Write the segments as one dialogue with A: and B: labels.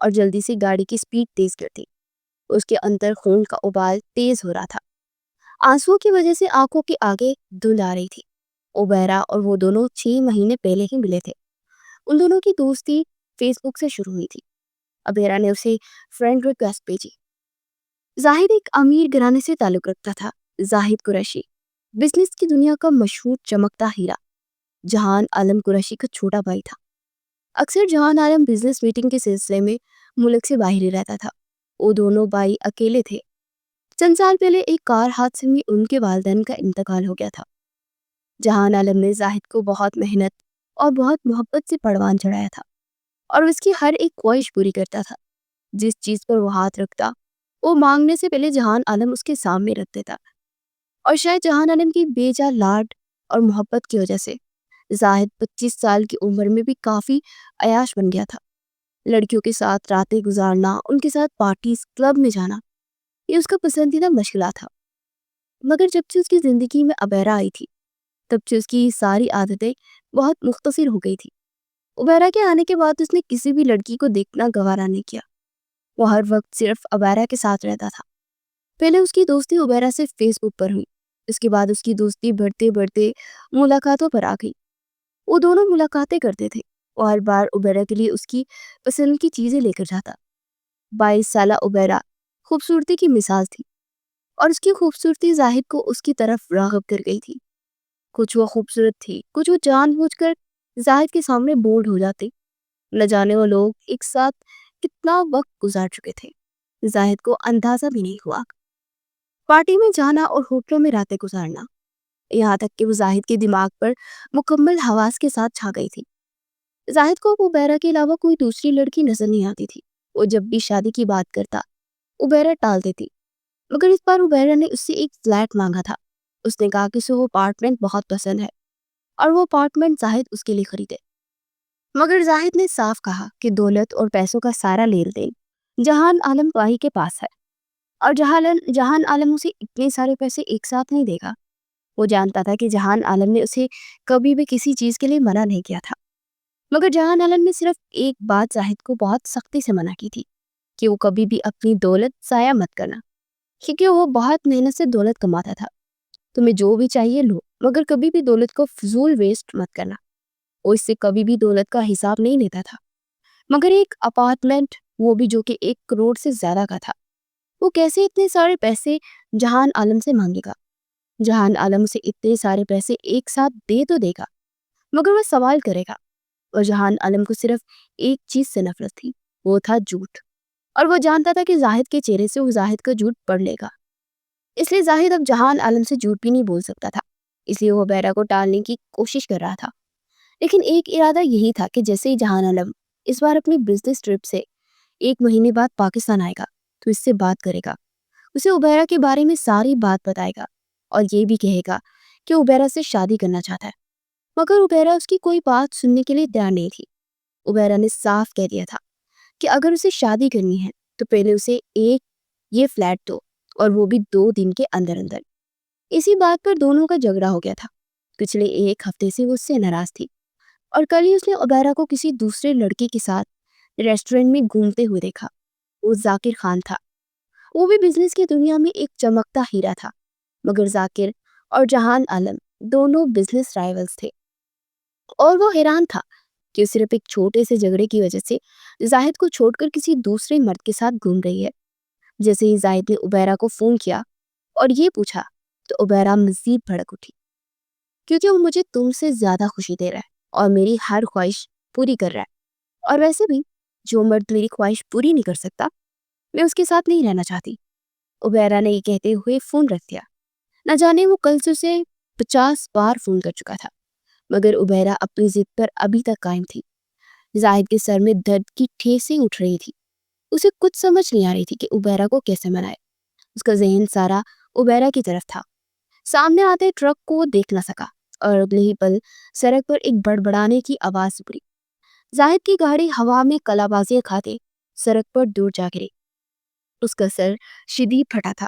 A: اور جلدی سے گاڑی کی سپیڈ تیز کر دی۔ اس کے اندر خون کا ابال تیز ہو رہا تھا، آنسوؤں کی وجہ سے آنکھوں کے آگے دھند آ رہی تھی۔ عبیرہ اور وہ دونوں 6 مہینے پہلے ہی ملے تھے۔ ان دونوں کی دوستی فیس بک سے شروع ہوئی تھی۔ عبیرہ نے اسے فرینڈ ریکویسٹ بھیجی۔ زاہد ایک امیر گھرانے سے تعلق رکھتا تھا۔ زاہد قریشی بزنس کی دنیا کا مشہور چمکتا ہیرا جہان عالم قریشی کا چھوٹا بھائی تھا۔ اکثر جہان عالم بزنس میٹنگ کے سلسلے میں ملک سے باہر ہی رہتا تھا۔ وہ دونوں بھائی اکیلے تھے۔ چند سال پہلے ایک کار حادثے میں ان کے والدین کا انتقال ہو گیا تھا۔ جہان عالم نے زاہد کو بہت محنت اور بہت محبت سے پروان چڑھایا تھا اور اس کی ہر ایک خواہش پوری کرتا تھا۔ جس چیز پر وہ ہاتھ رکھتا وہ مانگنے سے پہلے جہان عالم اس کے سامنے رکھ دیتا، اور شاید جہان عالم کی بے جا لاڈ اور محبت کی وجہ سے زاہد 25 سال کی عمر میں بھی کافی عیاش بن گیا تھا۔ لڑکیوں کے ساتھ راتیں گزارنا، ان کے ساتھ پارٹیز، کلب میں جانا، یہ اس کا پسندیدہ مشغلہ تھا۔ مگر جب سے اس کی زندگی میں عبیرہ آئی تھی تب سے اس کی ساری عادتیں بہت مختصر ہو گئی تھی۔ عبیرہ کے آنے کے بعد اس نے کسی بھی لڑکی کو دیکھنا گوارا نہیں کیا۔ وہ ہر وقت صرف عبیرہ کے ساتھ رہتا تھا۔ پہلے اس کی دوستی عبیرہ سے فیس بک پر ہوئی، اس کے بعد اس کی دوستی بڑھتے بڑھتے ملاقاتوں پر آ گئی۔ وہ دونوں ملاقاتیں کرتے تھے، اور ہر بار عبیرہ کے لیے اس کی پسند کی چیزیں لے کر جاتا۔ 22 سالہ عبیرہ خوبصورتی کی مثال تھی، اور اس کی خوبصورتی زاہد کو اس کی طرف راغب کر گئی تھی۔ کچھ وہ خوبصورت تھی، کچھ وہ جان بوجھ کر زاہد کے سامنے بولڈ ہو جاتے۔ نہ جانے وہ لوگ ایک ساتھ کتنا وقت گزار چکے تھے، زاہد کو اندازہ بھی نہیں ہوا۔ پارٹی میں جانا اور ہوٹلوں میں راتیں گزارنا، یہاں تک کہ وہ زاہد کے دماغ پر مکمل حواس کے ساتھ چھا گئی تھی۔ زاہد کو اب عبیرہ کے علاوہ کوئی دوسری لڑکی نظر نہیں آتی تھی۔ وہ جب بھی شادی کی بات کرتا عبیرہ ٹال دیتی، مگر اس بار عبیرہ نے اس سے ایک فلیٹ مانگا تھا۔ اس نے کہا کہ اسے وہ اپارٹمنٹ بہت پسند ہے اور وہ اپارٹمنٹ زاہد اس کے لیے خریدے۔ مگر زاہد نے صاف کہا کہ دولت اور پیسوں کا سارا لین دین جہان عالم بھائی کے پاس ہے، اور جہان عالم اسے اتنے سارے پیسے ایک ساتھ نہیں دے گا۔ وہ جانتا تھا کہ جہان عالم نے اسے کبھی بھی کسی چیز کے لیے منع نہیں کیا تھا، مگر جہان عالم نے صرف ایک بات زاہد کو بہت سختی سے منع کی تھی کہ وہ کبھی بھی اپنی دولت ضائع مت کرنا، کیونکہ وہ بہت محنت سے دولت کماتا تھا۔ تمہیں جو بھی چاہیے لو، مگر کبھی بھی دولت کو فضول ویسٹ مت کرنا۔ وہ اس سے کبھی بھی دولت کا حساب نہیں لیتا تھا، مگر ایک اپارٹمنٹ، وہ بھی جو کہ 1 کروڑ سے زیادہ کا تھا، وہ کیسے اتنے سارے پیسے جہان عالم سے مانگے گا؟ جہان عالم سے اتنے سارے پیسے ایک ساتھ دے تو دے گا، مگر وہ سوال کرے گا۔ اور جہان عالم کو صرف ایک چیز سے نفرت تھی، وہ تھا جھوٹ، اور وہ جانتا تھا کہ زاہد کے چہرے سے وہ زاہد کا جھوٹ پڑھ لے گا۔ اس لیے زاہد اب جہان عالم سے جھوٹ بھی نہیں بول سکتا تھا، اس لیے وہ عبیرہ کو ٹالنے کی کوشش کر رہا تھا۔ لیکن ایک ارادہ یہی تھا کہ جیسے ہی جہان عالم اس بار اپنی بزنس ٹرپ سے 1 مہینے بعد پاکستان آئے گا تو اس سے بات کرے گا، اسے عبیرہ کے بارے میں ساری بات بتائے گا، اور یہ بھی کہے گا کہ عبیرہ سے شادی کرنا چاہتا ہے۔ مگر عبیرہ اس کی کوئی بات سننے کے لیے تیار نہیں تھی۔ عبیرہ نے صاف کہہ دیا تھا کہ اگر اسے شادی کرنی ہے تو پہلے اسے یہ فلیٹ دو، اور وہ بھی 2 دن کے اندر اندر۔ اسی بات پر دونوں کا جھگڑا ہو گیا تھا۔ پچھلے 1 ہفتے سے وہ اس سے ناراض تھی، اور کل ہی اس نے عبیرہ کو کسی دوسرے لڑکے کے ساتھ ریسٹورنٹ میں گھومتے ہوئے دیکھا۔ وہ ذاکر خان تھا۔ وہ بھی بزنس کی دنیا میں ایک چمکتا ہیرا تھا، مگر ذاکر اور جہان عالم دونوں بزنس رائیولز تھے، اور وہ حیران تھا کہ صرف ایک چھوٹے سے جھگڑے کی وجہ سے زاہد کو چھوڑ کر کسی دوسرے مرد کے ساتھ گھوم رہی ہے۔ جیسے ہی زاہد نے عبیرہ کو فون کیا اور یہ پوچھا تو عبیرہ مزید بھڑک اٹھی، کیونکہ وہ مجھے تم سے زیادہ خوشی دے رہا ہے اور میری ہر خواہش پوری کر رہا ہے، اور ویسے بھی جو مرد میری خواہش پوری نہیں کر سکتا میں اس کے ساتھ نہیں رہنا چاہتی۔ عبیرہ نے یہ کہتے ہوئے فون رکھ دیا۔ نہ جانے وہ کل سے اسے 50 بار فون کر چکا تھا، مگر عبیرہ اپنی ضد پر ابھی تک قائم تھی۔ زاہد کے سر میں درد کی ٹھیسیں اٹھ رہی تھی۔ اسے کچھ سمجھ نہیں آ رہی تھی کہ عبیرہ کو کیسے منائے۔ اس کا ذہن سارا عبیرہ کی طرف تھا۔ سامنے آتے ٹرک کو وہ دیکھ نہ سکا، اور اگلے ہی پل سڑک پر ایک بڑبڑانے کی آواز سنی۔ زاہد کی گاڑی ہوا میں کلا بازیاں کھاتے سڑک پر دور جا گری۔ اس کا سر شدید پھٹا تھا،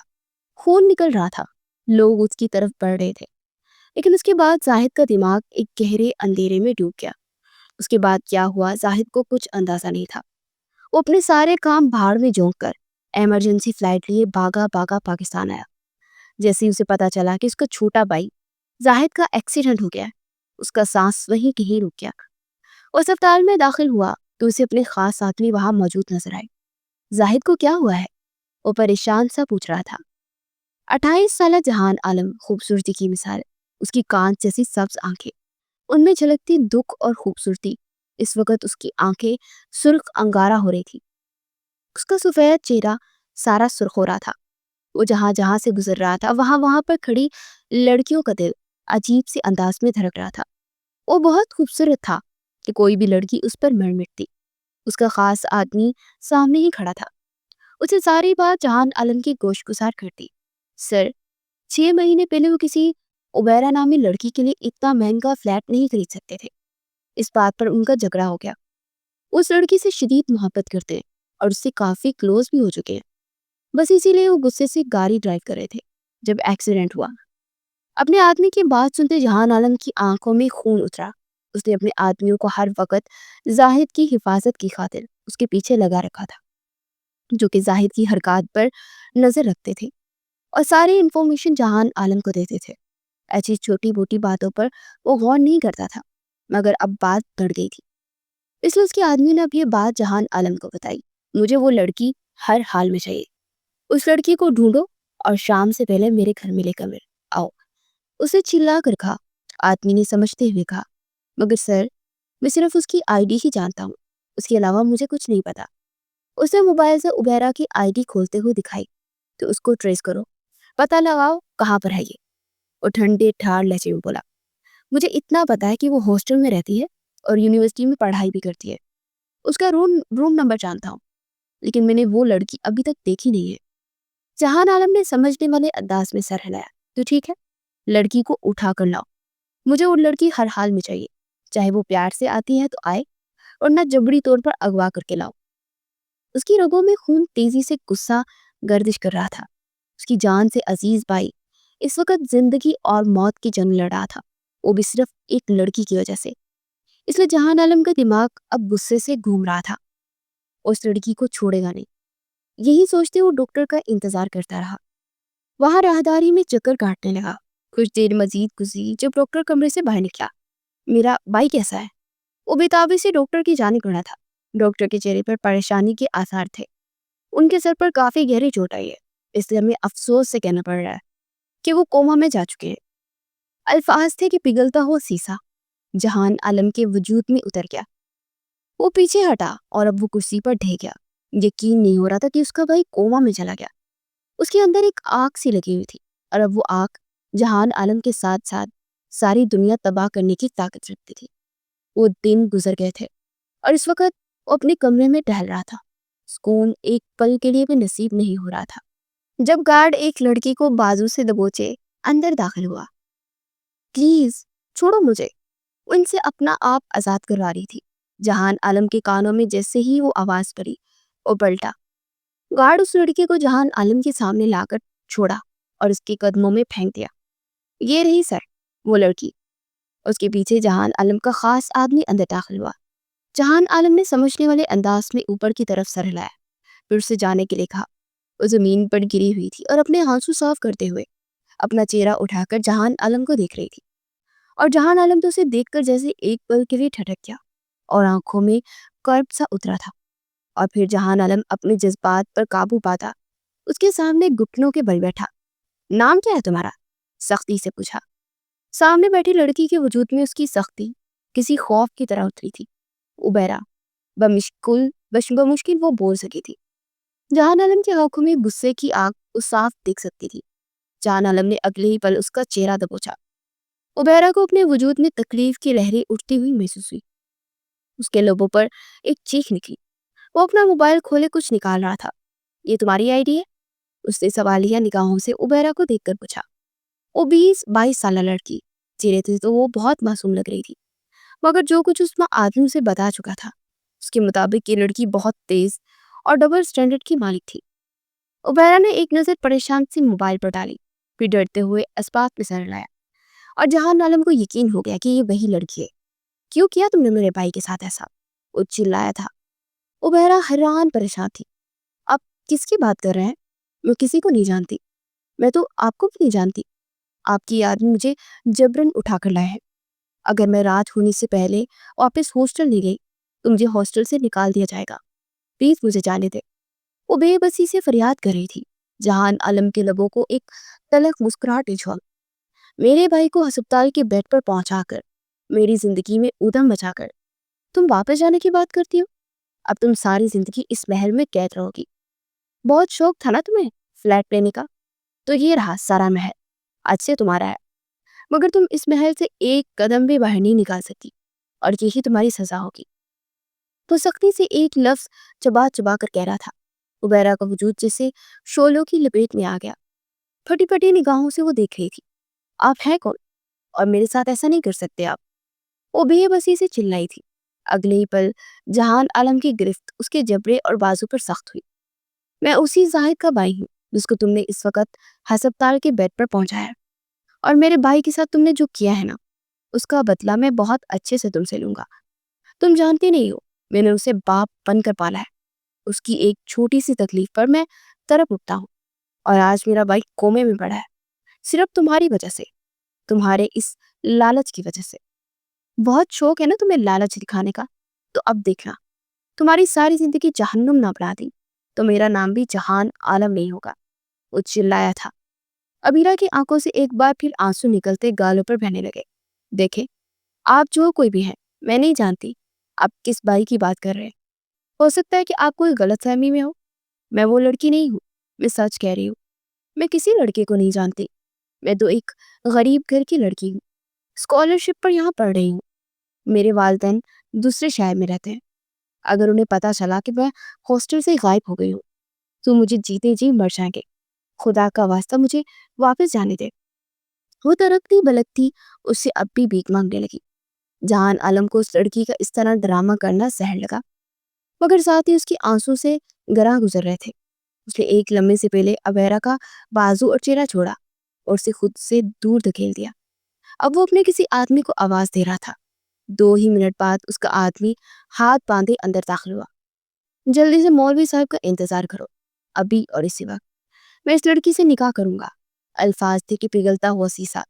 A: خون نکل رہا تھا، لوگ اس کی طرف بڑھ رہے تھے، لیکن اس کے بعد زاہد کا دماغ ایک گہرے اندھیرے میں ڈوب گیا۔ اس کے بعد کیا ہوا زاہد کو کچھ اندازہ نہیں تھا۔ وہ اپنے سارے کام بھاڑ میں جھونک کر ایمرجنسی فلائٹ لیے بھاگا بھاگا پاکستان آیا۔ جیسے ہی اسے پتا چلا کہ اس کا چھوٹا بھائی زاہد کا ایکسیڈنٹ ہو گیا، اس کا سانس وہیں کہیں رک گیا۔ وہ اسپتال میں داخل ہوا تو اسے اپنے خاص آدمی وہاں موجود نظر آئے۔ زاہد کو کیا ہوا ہے؟ وہ پریشان سا پوچھ رہا تھا۔ 28 سالہ جہان عالم خوبصورتی کی مثال، اس کی کانچ جیسی سبز آنکھیں، ان میں جھلکتی دکھ اور خوبصورتی۔ اس وقت اس کی آنکھیں سرخ انگارہ ہو رہی تھی، اس کا سفید چہرہ سارا سرخ ہو رہا تھا۔ وہ جہاں جہاں سے گزر رہا تھا وہاں پر کھڑی لڑکیوں کا دل عجیب سے انداز میں دھڑک رہا تھا۔ وہ بہت خوبصورت تھا کہ کوئی بھی لڑکی اس پر مر مٹتی۔ اس کا خاص آدمی سامنے ہی کھڑا تھا، اسے ساری بات جہان عالم کی گوش گزار کرتی۔ سر، 6 مہینے پہلے وہ کسی عبیرہ نامی لڑکی کے لیے اتنا مہنگا فلیٹ نہیں خرید سکتے تھے۔ اس بات پر ان کا جھگڑا ہو گیا۔ اس لڑکی سے شدید محبت کرتے ہیں اور اس سے کافی کلوز بھی ہو چکے ہیں۔ بس اسی لیے وہ غصے سے گاڑی ڈرائیو کر رہے تھے جب ایکسیڈنٹ ہوا۔ اپنے آدمی کی بات سنتے جہان عالم کی آنکھوں میں خون اترا۔ اس نے اپنے آدمیوں کو ہر وقت زاہد کی حفاظت کی خاطر اس کے پیچھے لگا رکھا تھا، جو کہ زاہد کی حرکات پر نظر رکھتے تھے اور ساری انفارمیشن جہان عالم کو دیتے تھے۔ ایسی چھوٹی موٹی باتوں پر وہ غور نہیں کرتا تھا، مگر اب بات بڑھ گئی تھی، اس لیے اس کے آدمی نے اب یہ بات جہان عالم کو بتائی۔ مجھے وہ لڑکی ہر حال میں چاہیے، اس لڑکی کو ڈھونڈو اور شام سے پہلے میرے گھر میں لے کر آؤ۔ اسے چلا کر کہا۔ آدمی نے سمجھتے ہوئے کہا، مگر سر، میں صرف اس کی آئی ڈی ہی جانتا ہوں، اس کے علاوہ مجھے کچھ نہیں پتا۔ اس نے موبائل سے عبیرہ کی آئی ڈی کھولتے ہوئے دکھائی، تو اس کو ٹریس کرو، پتہ لگاؤ کہاں پر ہے یہ۔ وہ ٹھنڈے ٹھار لہجے میں بولا، مجھے اتنا پتا ہے کہ وہ ہاسٹل میں رہتی ہے اور یونیورسٹی میں پڑھائی بھی کرتی ہے۔ اس کا روم نمبر جانتا ہوں، لیکن میں نے وہ لڑکی ابھی تک دیکھی نہیں ہے۔ جہان عالم نے سمجھنے والے انداز میں سر ہلایا، تو ٹھیک ہے، لڑکی کو اٹھا کر لاؤ، مجھے وہ لڑکی ہر حال میں چاہیے، چاہے وہ پیار سے آتی ہے تو آئے، اور نہ جبری طور پر اغوا کر کے لاؤ۔ اس کی رگوں میں خون تیزی سے غصہ گردش کر رہا تھا۔ اس کی جان سے عزیز بھائی اس وقت زندگی اور موت کی جنگ لڑ رہا تھا، وہ بھی صرف ایک لڑکی کی وجہ سے۔ اس لیے جہان عالم کا دماغ اب غصے سے گھوم رہا تھا، اس لڑکی کو چھوڑے گا نہیں۔ یہی سوچتے وہ ڈاکٹر کا انتظار کرتا رہا۔ وہاں راہداری میں چکر کاٹنے لگا۔ کچھ دیر مزید گزری جب ڈاکٹر کمرے سے باہر نکلا۔ میرا بھائی کیسا ہے؟ وہ بےتابی سے ڈاکٹر کی جانب بڑھا تھا۔ ڈاکٹر کے چہرے پر پریشانی کے آثار تھے، ان کے سر پر کافی گہری چوٹ آئی ہے، اس لیے ہمیں افسوس سے کہنا پڑ رہا ہے کہ وہ کوما میں جا چکے ہیں۔ الفاظ تھے کہ پگھلتا ہوا سیسا جہان عالم کے وجود میں اتر گیا۔ وہ پیچھے ہٹا اور اب وہ کرسی پر ڈھہ گیا۔ یقین نہیں ہو رہا تھا کہ اس کا بھائی کوما میں چلا گیا۔ اس کے اندر ایک آگ سی لگی ہوئی تھی، اور اب وہ آگ جہان عالم کے ساتھ ساتھ ساری دنیا تباہ کرنے کی طاقت رکھتی تھی۔ وہ دن گزر گئے تھے اور اس وقت وہ اپنے کمرے میں ٹہل رہا تھا۔ سکون ایک پل کے لیے بھی نصیب نہیں ہو رہا تھا جب گارڈ ایک لڑکی کو بازو سے دبوچے اندر داخل ہوا۔ پلیز چھوڑو مجھے، وہ ان سے اپنا آپ آزاد کروا رہی تھی۔ جہان عالم کے کانوں میں جیسے ہی وہ آواز پڑی، وہ پلٹا۔ گارڈ اس لڑکی کو جہان عالم کے سامنے لا کر چھوڑا اور اس کے قدموں میں پھینک دیا۔ یہ رہی سر، وہ لڑکی۔ اس کے پیچھے جہان عالم کا خاص آدمی اندر داخل ہوا۔ جہان عالم نے سمجھنے والے انداز میں اوپر کی طرف سر ہلایا، پھر اسے جانے کے لیے کہا۔ وہ زمین پر گری ہوئی تھی اور اپنے آنسو صاف کرتے ہوئے اپنا چہرہ اٹھا کر جہان عالم کو دیکھ رہی تھی، اور جہان عالم تو اسے دیکھ کر جیسے ایک پل کے لیے ٹھٹک گیا اور آنکھوں میں کرب سا اترا تھا۔ اور پھر جہان عالم اپنے جذبات پر قابو پاتا اس کے سامنے گھٹنوں کے بل بیٹھا۔ نام کیا ہے تمہارا؟ سختی سے پوچھا۔ سامنے بیٹھی لڑکی کے وجود میں اس کی سختی کسی خوف کی طرح اتری تھی۔ عبیرہ، بمشکل وہ بول سکی تھی۔ جہان عالم کی آنکھوں میں غصے کی آگ وہ صاف دیکھ سکتی تھی۔ جہان عالم نے اگلے ہی پل اس کا چہرہ دبوچا۔ عبیرہ کو اپنے وجود میں تکلیف کی لہریں اٹھتی ہوئی محسوس ہوئی۔ اس کے لبوں پر ایک چیخ نکلی۔ وہ اپنا موبائل کھولے کچھ نکال رہا تھا۔ یہ تمہاری آئی ڈی ہے؟ اس نے سوالیہ نگاہوں سے عبیرہ کو دیکھ کر پوچھا۔ وہ 20-22 سالہ لڑکی، چہرے سے تو وہ بہت معصوم لگ رہی تھی، مگر جو کچھ اس آدمی سے بتا چکا تھا اس کے مطابق یہ لڑکی بہت تیز اور ڈبل سٹینڈرڈ کی مالک تھی۔ عبیرہ نے ایک نظر پریشان سی موبائل پر ڈالی، پھر ڈرتے ہوئے اسباب پہ سر لایا، اور جہان عالم کو یقین ہو گیا کہ یہ وہی لڑکی ہے۔ کیوں کیا تم نے میرے بھائی کے ساتھ ایسا؟ وہ چلایا تھا۔ عبیرہ حیران پریشان تھی. آپ کس کی بات کر رہے ہیں؟ میں کسی کو نہیں جانتی. میں تو آپ کو بھی نہیں جانتی. آپ کی یاد میں مجھے جبرن اٹھا کر لائے ہیں. اگر میں رات ہونے سے پہلے واپس ہاسٹل نہیں گئی تو مجھے ہاسٹل سے نکال دیا جائے گا. پلیز مجھے جانے دے. وہ بے بسی سے فریاد کر رہی تھی. جہان عالم کے لبوں کو ایک تلخ مسکراہٹ چھوا. میرے بھائی کو ہسپتال کے بیڈ پر پہنچا کر، میری زندگی میں ادھم مچا کر تم واپس جانے کی بات کرتی ہو؟ اب تم ساری زندگی اس محل میں قید رہو گی. بہت شوق تھا نا تمہیں فلیٹ لینے کا، تو یہ رہا سارا محل آج سے تمہارا ہے. مگر تم اس محل سے ایک قدم بھی باہر نہیں نکال سکتی، اور یہی تمہاری سزا ہوگی. تو سختی سے ایک لفظ چبا چبا کر کہہ رہا تھا. عبیرہ کا وجود جیسے شولوں کی لپیٹ میں آ گیا. پھٹی پھٹی نگاہوں سے وہ دیکھ رہی تھی. آپ ہیں کون؟ اور میرے ساتھ ایسا نہیں کر سکتے آپ. وہ بے بسی سے چلائی تھی. اگلے ہی پل جہان عالم کی گرفت اس کے جبڑے اور بازو پر سخت ہوئی. میں اسی زاہد کا بھائی ہوں جس کو تم نے اس وقت ہسپتال کے بیڈ پر پہنچایا ہے. اور میرے بھائی کے ساتھ تم نے جو کیا ہے نا، اس کا بدلہ میں بہت اچھے سے تم سے لوں گا. تم جانتے نہیں ہو میں نے اسے باپ بن کر پالا ہے. اس کی ایک چھوٹی سی تکلیف پر میں تڑپ اٹھتا ہوں. اور آج میرا بھائی کومے میں پڑا ہے، صرف تمہاری وجہ سے، تمہارے اس لالچ کی وجہ سے. بہت شوق ہے نا تمہیں لالچ دکھانے کا، تو اب دیکھنا تمہاری ساری زندگی جہنم نہ بنا دی تو میرا نام بھی جہان عالم نہیں ہوگا. وہ چلایا تھا. عبیرہ کی آنکھوں سے ایک بار پھر آنسو نکلتے گالوں پر بہنے لگے. دیکھیں، آپ جو کوئی بھی ہیں، میں نہیں جانتی آپ کس بھائی کی بات کر رہے ہیں. ہو سکتا ہے کہ آپ کوئی غلط فہمی میں ہو. میں وہ لڑکی نہیں ہوں. میں سچ کہہ رہی ہوں. میں کسی لڑکے کو نہیں جانتی. میں تو ایک غریب گھر کی لڑکی ہوں. اسکالرشپ پر یہاں پڑھ رہی ہوں. میرے والدین دوسرے شہر میں رہتے ہیں. اگر انہیں پتا چلا کہ میں ہاسٹل سے غائب ہو گئی ہوں تو مجھے جیتے جی مر جائیں گے. خدا کا واسطہ مجھے واپس جانے دے. وہ ترقتی بلکتی اس سے اب بھی بھیک مانگنے لگی. جہان عالم کو اس لڑکی کا اس طرح ڈرامہ کرنا سہل لگا، مگر ساتھ ہی اس کی آنسو سے گراں گزر رہے تھے. اس نے ایک لمحے سے پہلے عبیرہ کا بازو اور چہرہ چھوڑا اور اسے خود سے دور دھکیل دیا. اب وہ اپنے کسی آدمی کو آواز دے رہا تھا. 2 ہی منٹ بعد اس کا آدمی ہاتھ باندھے اندر داخل ہوا. جلدی سے مولوی صاحب کا انتظار کرو، ابھی اور اسی وقت. میں اس لڑکی سے نکاح کروں گا. الفاظ تھے کہ پگھلتا ہوا سیسا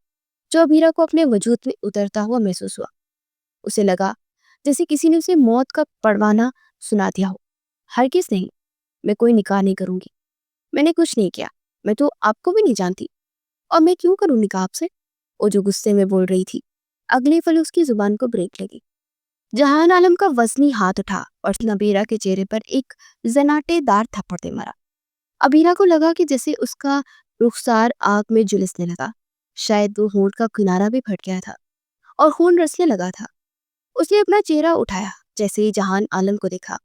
A: جو عبیرہ کو اپنے وجود میں اترتا ہوا محسوس ہوا. اسے لگا جیسے کسی نے اسے موت کا پروانہ سنا دیا ہو. ہرگز نہیں، میں کوئی نکاح نہیں کروں گی. میں نے کچھ نہیں کیا. میں تو آپ کو بھی نہیں جانتی. اور میں کیوں کروں نکاح آپ سے؟ وہ جو غصے میں بول رہی تھی، اگلے پل اس کی زبان کو بریک لگی. جہان عالم کا وزنی ہاتھ اٹھا اور عبیرہ کے چہرے پر ایک زناٹے دار تھپڑ دے مارا. عبیرہ کو لگا کہ جیسے اس کا رخسار آگ میں جلسنے لگا. شاید وہ ہونٹ کا کنارہ بھی پھٹ گیا تھا اور خون رسنے لگا تھا. اس نے اپنا چہرہ اٹھایا. جیسے ہی جہان عالم کو دیکھا،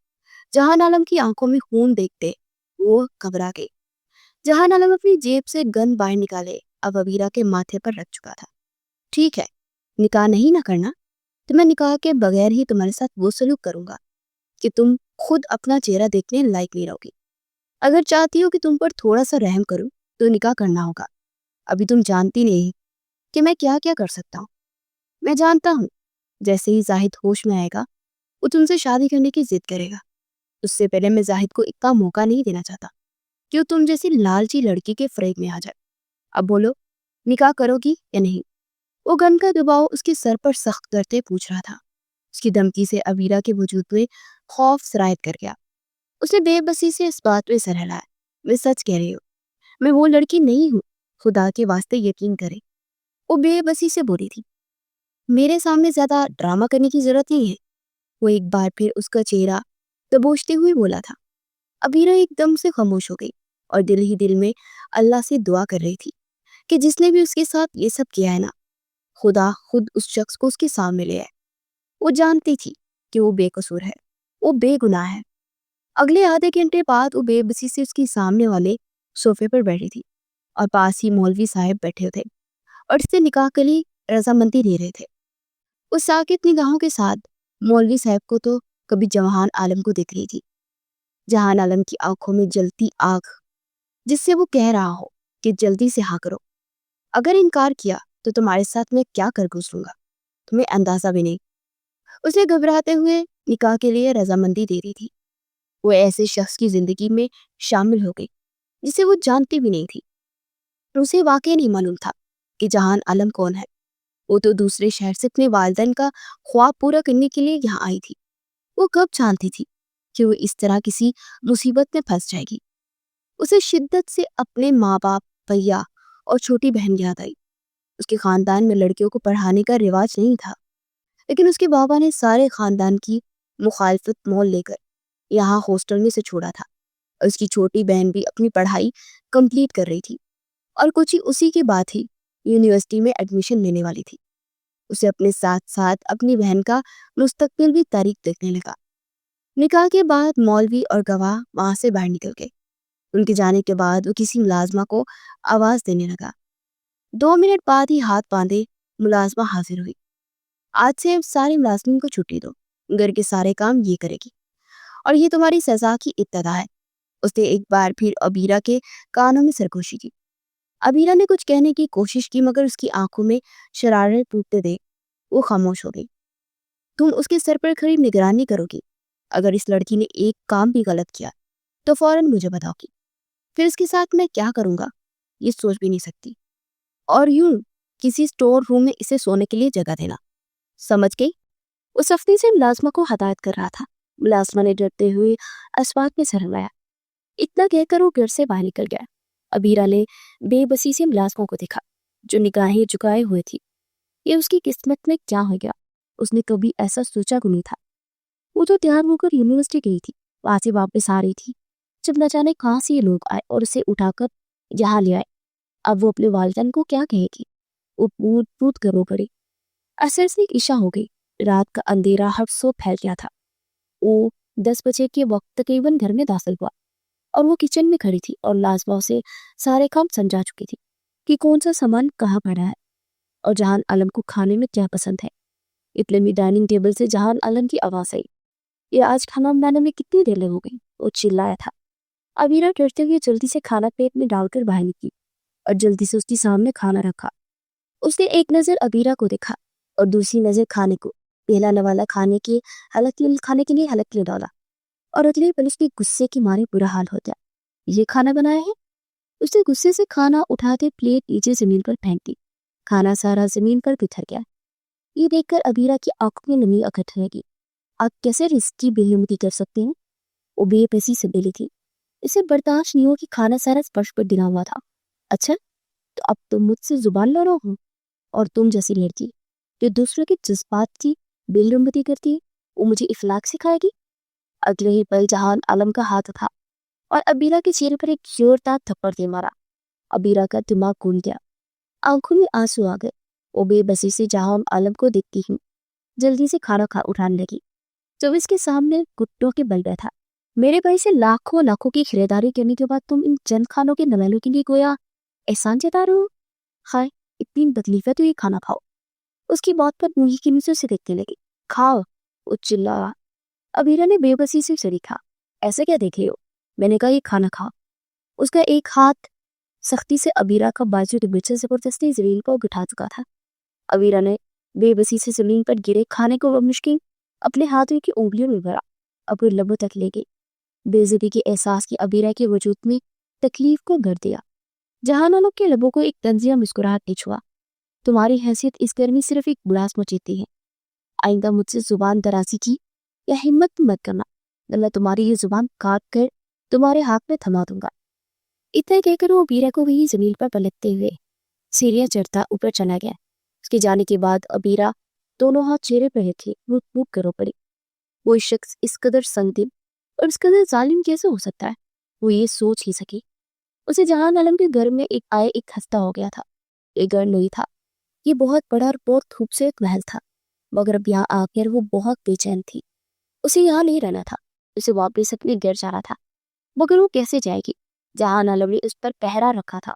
A: جہان عالم کی آنکھوں میں خون دیکھتے وہ گھبرا گئی. جہان عالم اپنی جیب سے گن باہر نکالے اب عبیرہ کے ماتھے پر رکھ چکا تھا. ٹھیک ہے، نکاح نہیں نہ کرنا تو میں نکاح کے بغیر ہی تمہارے ساتھ وہ سلوک کروں گا کہ تم خود اپنا چہرہ دیکھنے لائق نہیں رہو گی. اگر چاہتی ہو کہ تم پر تھوڑا سا رحم کروں تو نکاح کرنا ہوگا. ابھی تم جانتی نہیں کہ میں کیا کیا کر سکتا ہوں. میں جانتا ہوں جیسے ہی زاہد ہوش میں آئے گا وہ تم سے شادی کرنے کی ضد کرے گا. اس سے پہلے میں زاہد کو اتنا موقع نہیں دینا چاہتا کہ وہ تم جیسی لالچی لڑکی کے فریب میں آ جائے. اب بولو، نکاح کرو گی یا نہیں؟ وہ گن کا دباؤ اس کے سر پر سخت کرتے پوچھ رہا تھا. اس کی دھمکی سے عبیرہ کے وجود میں خوف سرایت کر گیا. اس نے بے بسی سے اس بات پہ سر ہلایا. میں سچ کہہ رہی ہوں، میں وہ لڑکی نہیں ہوں. خدا کے واسطے یقین کرے. وہ بے بسی سے بولی تھی. میرے سامنے زیادہ ڈرامہ کرنے کی ضرورت نہیں ہے. وہ ایک بار پھر اس کا چہرہ دبوچتے ہوئے بولا تھا. عبیرہ ایک دم سے خاموش ہو گئی اور دل ہی دل میں اللہ سے دعا کر رہی تھی کہ جس نے بھی اس کے ساتھ یہ سب کیا ہے نا، خدا خود اس شخص کو اس کے سامنے لے آئے. وہ جانتی تھی کہ وہ بے قصور ہے، وہ بے گناہ ہے. اگلے آدھے گھنٹے بعد وہ بے بسی سے اس کے سامنے والے صوفے پر بیٹھی تھی اور پاس ہی مولوی صاحب بیٹھے تھے اور اس سے نکاح کے لیے رضامندی دے رہے تھے. اس ساکت نگاہوں کے ساتھ مولوی صاحب کو تو کبھی جہان عالم کو دیکھ رہی تھی. جہان عالم کی آنکھوں میں جلتی آگ جس سے وہ کہہ رہا ہو کہ جلدی سے ہاں کرو. اگر انکار کیا تو تمہارے ساتھ میں کیا کر گزروں گا تمہیں اندازہ بھی نہیں. اسے گھبراتے ہوئے نکاح کے لیے رضامندی دے رہی تھی. وہ ایسے شخص کی زندگی میں شامل ہو گئی جسے وہ جانتی بھی نہیں تھی۔ اسے واقعی نہیں معلوم تھا کہ جہان عالم کون ہے۔ وہ تو دوسرے شہر سے اپنے والدین کا خواب پورا کرنے کے لیے یہاں آئی تھی۔ وہ کب جانتی تھی کہ وہ اس طرح کسی مصیبت میں پھنس جائے گی؟ اسے شدت سے اپنے ماں باپ، بھیا اور چھوٹی بہن یاد آئی۔ اس کے خاندان میں لڑکیوں کو پڑھانے کا رواج نہیں تھا، لیکن اس کے بابا نے سارے خاندان کی مخالفت مول لے کر یہاں ہاسٹل میں سے چھوڑا تھا، اور اس کی چھوٹی بہن بھی اپنی پڑھائی کمپلیٹ کر رہی تھی اور کچھ ہی اسی کے بعد ہی یونیورسٹی میں ایڈمیشن لینے والی تھی۔ اسے اپنے ساتھ ساتھ اپنی بہن کا مستقبل بھی تاریک دیکھنے لگا۔ نکاح کے بعد مولوی اور گواہ وہاں سے باہر نکل گئے۔ ان کے جانے کے بعد وہ کسی ملازمہ کو آواز دینے لگا۔ 2 منٹ بعد ہی ہاتھ باندھے ملازمہ حاضر ہوئی۔ آج سے سارے ملازمین کو چھٹی دو، گھر کے سارے کام یہ کرے گی، اور یہ تمہاری سزا کی ابتدا ہے۔ اس نے ایک بار پھر عبیرہ کے کانوں میں سرگوشی کی۔ عبیرہ نے کچھ کہنے کی کوشش کی، مگر اس کی آنکھوں میں شرارت ٹوٹتے دیکھ وہ خاموش ہو گئی۔ تم اس کے سر پر کھڑی نگرانی کرو گی، اگر اس لڑکی نے ایک کام بھی غلط کیا تو فوراً مجھے بتاؤ گی، پھر اس کے ساتھ میں کیا کروں گا یہ سوچ بھی نہیں سکتی، اور یوں کسی اسٹور روم میں اسے سونے کے لیے جگہ دینا، سمجھ گئی؟ وہ سختی سے ملازمہ کو ہدایت کر رہا تھا۔ ملازمہ نے ڈرتے ہوئے اسواق میں سر ہلایا۔ اتنا کہہ کر وہ گھر سے باہر نکل گیا۔ عبیرہ نے بے بسی سے ملازموں کو دیکھا جو نگاہیں جھکائے ہوئے تھی۔ یہ اس کی قسمت میں کیا ہو گیا؟ اس نے کبھی ایسا سوچا کو نہیں تھا۔ وہ تو تیار ہو کر یونیورسٹی گئی تھی، وہاں سے واپس آ رہی تھی جب نہ جانے کہاں سے یہ لوگ آئے اور اسے اٹھا کر یہاں لے آئے۔ اب وہ اپنے والدین کو کیا کہے گی؟ وہ پوت پوت کر رو پڑی۔ اثر سے عشاء ہو گئی۔ رات کا اندھیرا ہر سو پھیل گیا تھا۔ وہ 10 بجے کے وقت تقریباً گھر میں داخل ہوا، اور وہ کچن میں کھڑی تھی اور لازمہ سے سارے کام سمجھا چکی تھی کہ کون سا سامان کہاں پڑا ہے اور جہان عالم کو کھانے میں کیا پسند ہے۔ اتنے میں ڈائننگ ٹیبل سے جہان عالم کی آواز آئی۔ یہ آج کھانا بنانے میں کتنی دیر ہو گئی؟ وہ چلایا تھا۔ عبیرہ ڈرتے ہوئے جلدی سے کھانا پیٹ میں ڈال کر باہر نکلی اور جلدی سے اس کے سامنے کھانا رکھا۔ اس نے ایک نظر عبیرہ کو دیکھا اور دوسری نظر کھانے کو۔ پہلا نوالا کھانے کے لیے حلق میں ڈالا، اور اگلے پل اس کے غصے کے مارے برا حال ہو گیا۔ یہ کھانا بنایا ہے؟ اس نے غصے سے کھانا اٹھاتے پلیٹ نیچے زمین پر پھینک دی۔ کھانا سارا زمین پر بکھر گیا۔ یہ دیکھ کر عبیرہ کی آنکھوں میں نمی اکٹھ رہ گئی۔ آپ کیسے رزق کی بے ہمتی کر سکتے ہیں؟ وہ بے پیسی سے بولی تھی۔ اسے برداشت نہیں ہو کہ کھانا سارا فرش پر گرا ہوا تھا۔ اچھا، تو اب تم مجھ سے زبان لڑو ہو؟ اور تم جیسی لڑکی جو دوسروں کے جذبات کی بے ہمتی کرتی ہے، وہ مجھے اخلاق سکھائے گی؟ اگلے ہی پل جہان عالم کا ہاتھ تھا اور عبیرہ کے چہرے پر ایک زوردار تھپڑ دے مارا۔ عبیرہ کا دماغ گھل گیا، آنکھوں میں آنسو آ گئے۔ وہ بے بسی سے جہان عالم کو دیکھتی ہوں جلدی سے کھانا اٹھانے لگی جو اس کے سامنے گھٹنوں کے بل بیٹھا۔ میرے بھائی سے لاکھوں کی خریداری کرنے کے بعد تم ان چند کھانوں کے نویلوں کے لیے گویا احسان جتا رہے ہو؟ خیر، اتنی تکلیف ہے تو یہ کھانا کھاؤ۔ اس کی بات پر منہ کی نظر سے دیکھنے لگی۔ کھاؤ، وہ چلایا۔ عبیرہ نے بے بسی سے سریکھا۔ ایسے کیا دیکھ رہے ہو؟ میں نے کہا یہ کھانا کھاؤ۔ اس کا ایک ہاتھ سختی سے عبیرہ کا بازو کے پیچھے زبردستی زمین کو گٹھا چکا تھا۔ عبیرہ نے بے بسی سے زمین پر گرے کھانے کو بمشکل اپنے ہاتھوں کی انگلیوں میں بھرا، اپنے لبوں تک لے گئی۔ بے عزتی کے احساس کی عبیرہ کے وجود میں تکلیف کو گھر دیا۔ جہان عالم کے لبوں کو ایک طنزیہ مسکراہٹ نے چھوا۔ تمہاری حیثیت اس گھر میں صرف ایک بلاس مچیتی ہے۔ آئندہ مجھ سے زبان درازی کی یا ہمت مت کرنا، اللہ تمہاری یہ زبان کاٹ کر تمہارے ہاتھ میں تھما دوں گا۔ اتنا کہہ کر وہ عبیرہ کو وہی زمین پر پلٹتے ہوئے سیڑھیاں چڑھتا اوپر چلا گیا۔ اس کے جانے کے بعد عبیرہ دونوں ہاتھ چہرے پہ رکھے روک کرو پڑی۔ وہ شخص اس قدر سنگ دل اور اس قدر ظالم کیسے ہو سکتا ہے؟ وہ یہ سوچ ہی سکی۔ اسے جہان عالم کے گھر میں ایک ہفتہ ہو گیا تھا۔ یہ گھر نہیں تھا، یہ بہت بڑا اور بہت خوبصورت محل تھا، مگر اب یہاں آ کر وہ بہت بے چین تھی۔ اسے یہاں نہیں رہنا تھا، اسے واپس اپنے گھر جانا تھا، مگر وہ کیسے جائے گی؟ جہان عالم نے اس پر پہرا رکھا تھا،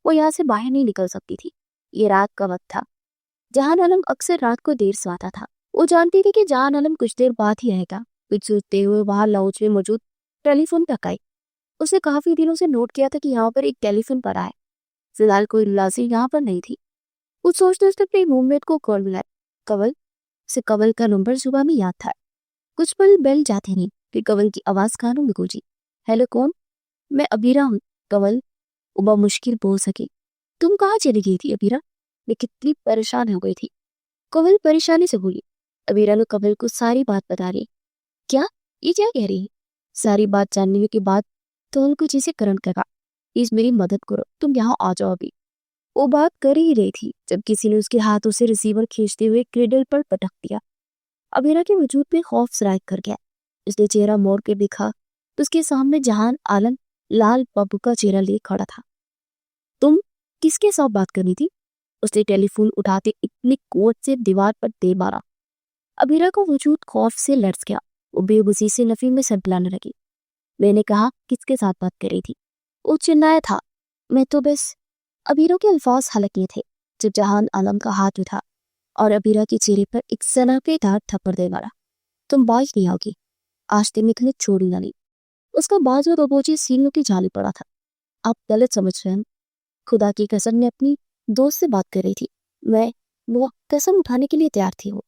A: وہ یہاں سے باہر نہیں نکل سکتی تھی۔ یہ رات کا وقت تھا۔ جہان عالم اکثر رات کو دیر سے آتا تھا۔ وہ جانتی تھی کہ جہان عالم کچھ دیر بعد ہی آئے گا۔ کچھ سوچتے ہوئے وہاں لاؤنج میں موجود ٹیلی فون تک آئی۔ اس نے کافی دنوں سے نوٹ کیا تھا کہ یہاں پر ایک ٹیلی فون پڑا ہے، فی الحال کوئی ملازم یہاں پر نہیں تھی۔ وہ سوچتے اس نے اپنے روم میٹ کو کال ملائی۔ کول کا نمبر صبح میں یاد تھا۔ کچھ پل بیل جاتے نہیں، پھر کنول کی آواز کانوں میں گونجی، ہیلو کون؟ میں ابیرا ہوں کنول، وہ مشکل بول سکی۔ تم کہاں چلی گئی تھی ابیرا؟ میں کتنی پریشان ہو گئی تھی، کنول پریشانی سے بولی۔ ابیرا نے کنول کو ساری بات بتا دی۔ کیا؟ یہ کیا کہہ رہی ہے؟ ساری بات جاننے کے بعد کنول کو جیسے کرنٹ لگا، پلیز میری مدد کرو، تم یہاں آ جاؤ ابھی۔ وہ بات کر ہی رہی تھی جب کسی نے اس کے ہاتھوں سے ریسیور کھینچتے ہوئے کریڈل پر پٹک دیا۔ ابیرا کے وجود میں خوف سرائے کر گیا۔ اس نے چہرہ موڑ کے دیکھا تو اس کے سامنے جہان عالم لال بابو کا چہرہ لے کھڑا تھا۔ تم کس کے ساتھ بات کرنی تھی؟ اس نے ٹیلی فون اٹھاتے اتنی قوت سے دیوار پر دے مارا۔ ابیرا کا وجود خوف سے لرز گیا، وہ بے بسی سے نفی میں سر پلانے لگی۔ میں نے کہا کس کے ساتھ بات کر رہی تھی؟ وہ چلایا تھا، میں تو بس۔ ابیرا کے الفاظ حلقے تھے جب جہان عالم کا ہاتھ اٹھا اور ابیرا کے چہرے پر ایک سناپے دار تھپڑ دے مارا۔ تم باز نہیں آؤ گی، آج تمہیں چھوڑی نہ لی۔ اس کا بازو دبوچی سینوں کی جھالی پڑا تھا۔ آپ غلط سمجھ رہے ہیں، خدا کی قسم میں اپنی دوست سے بات کر رہی تھی، میں وہ قسم اٹھانے کے لیے تیار تھی۔ وہ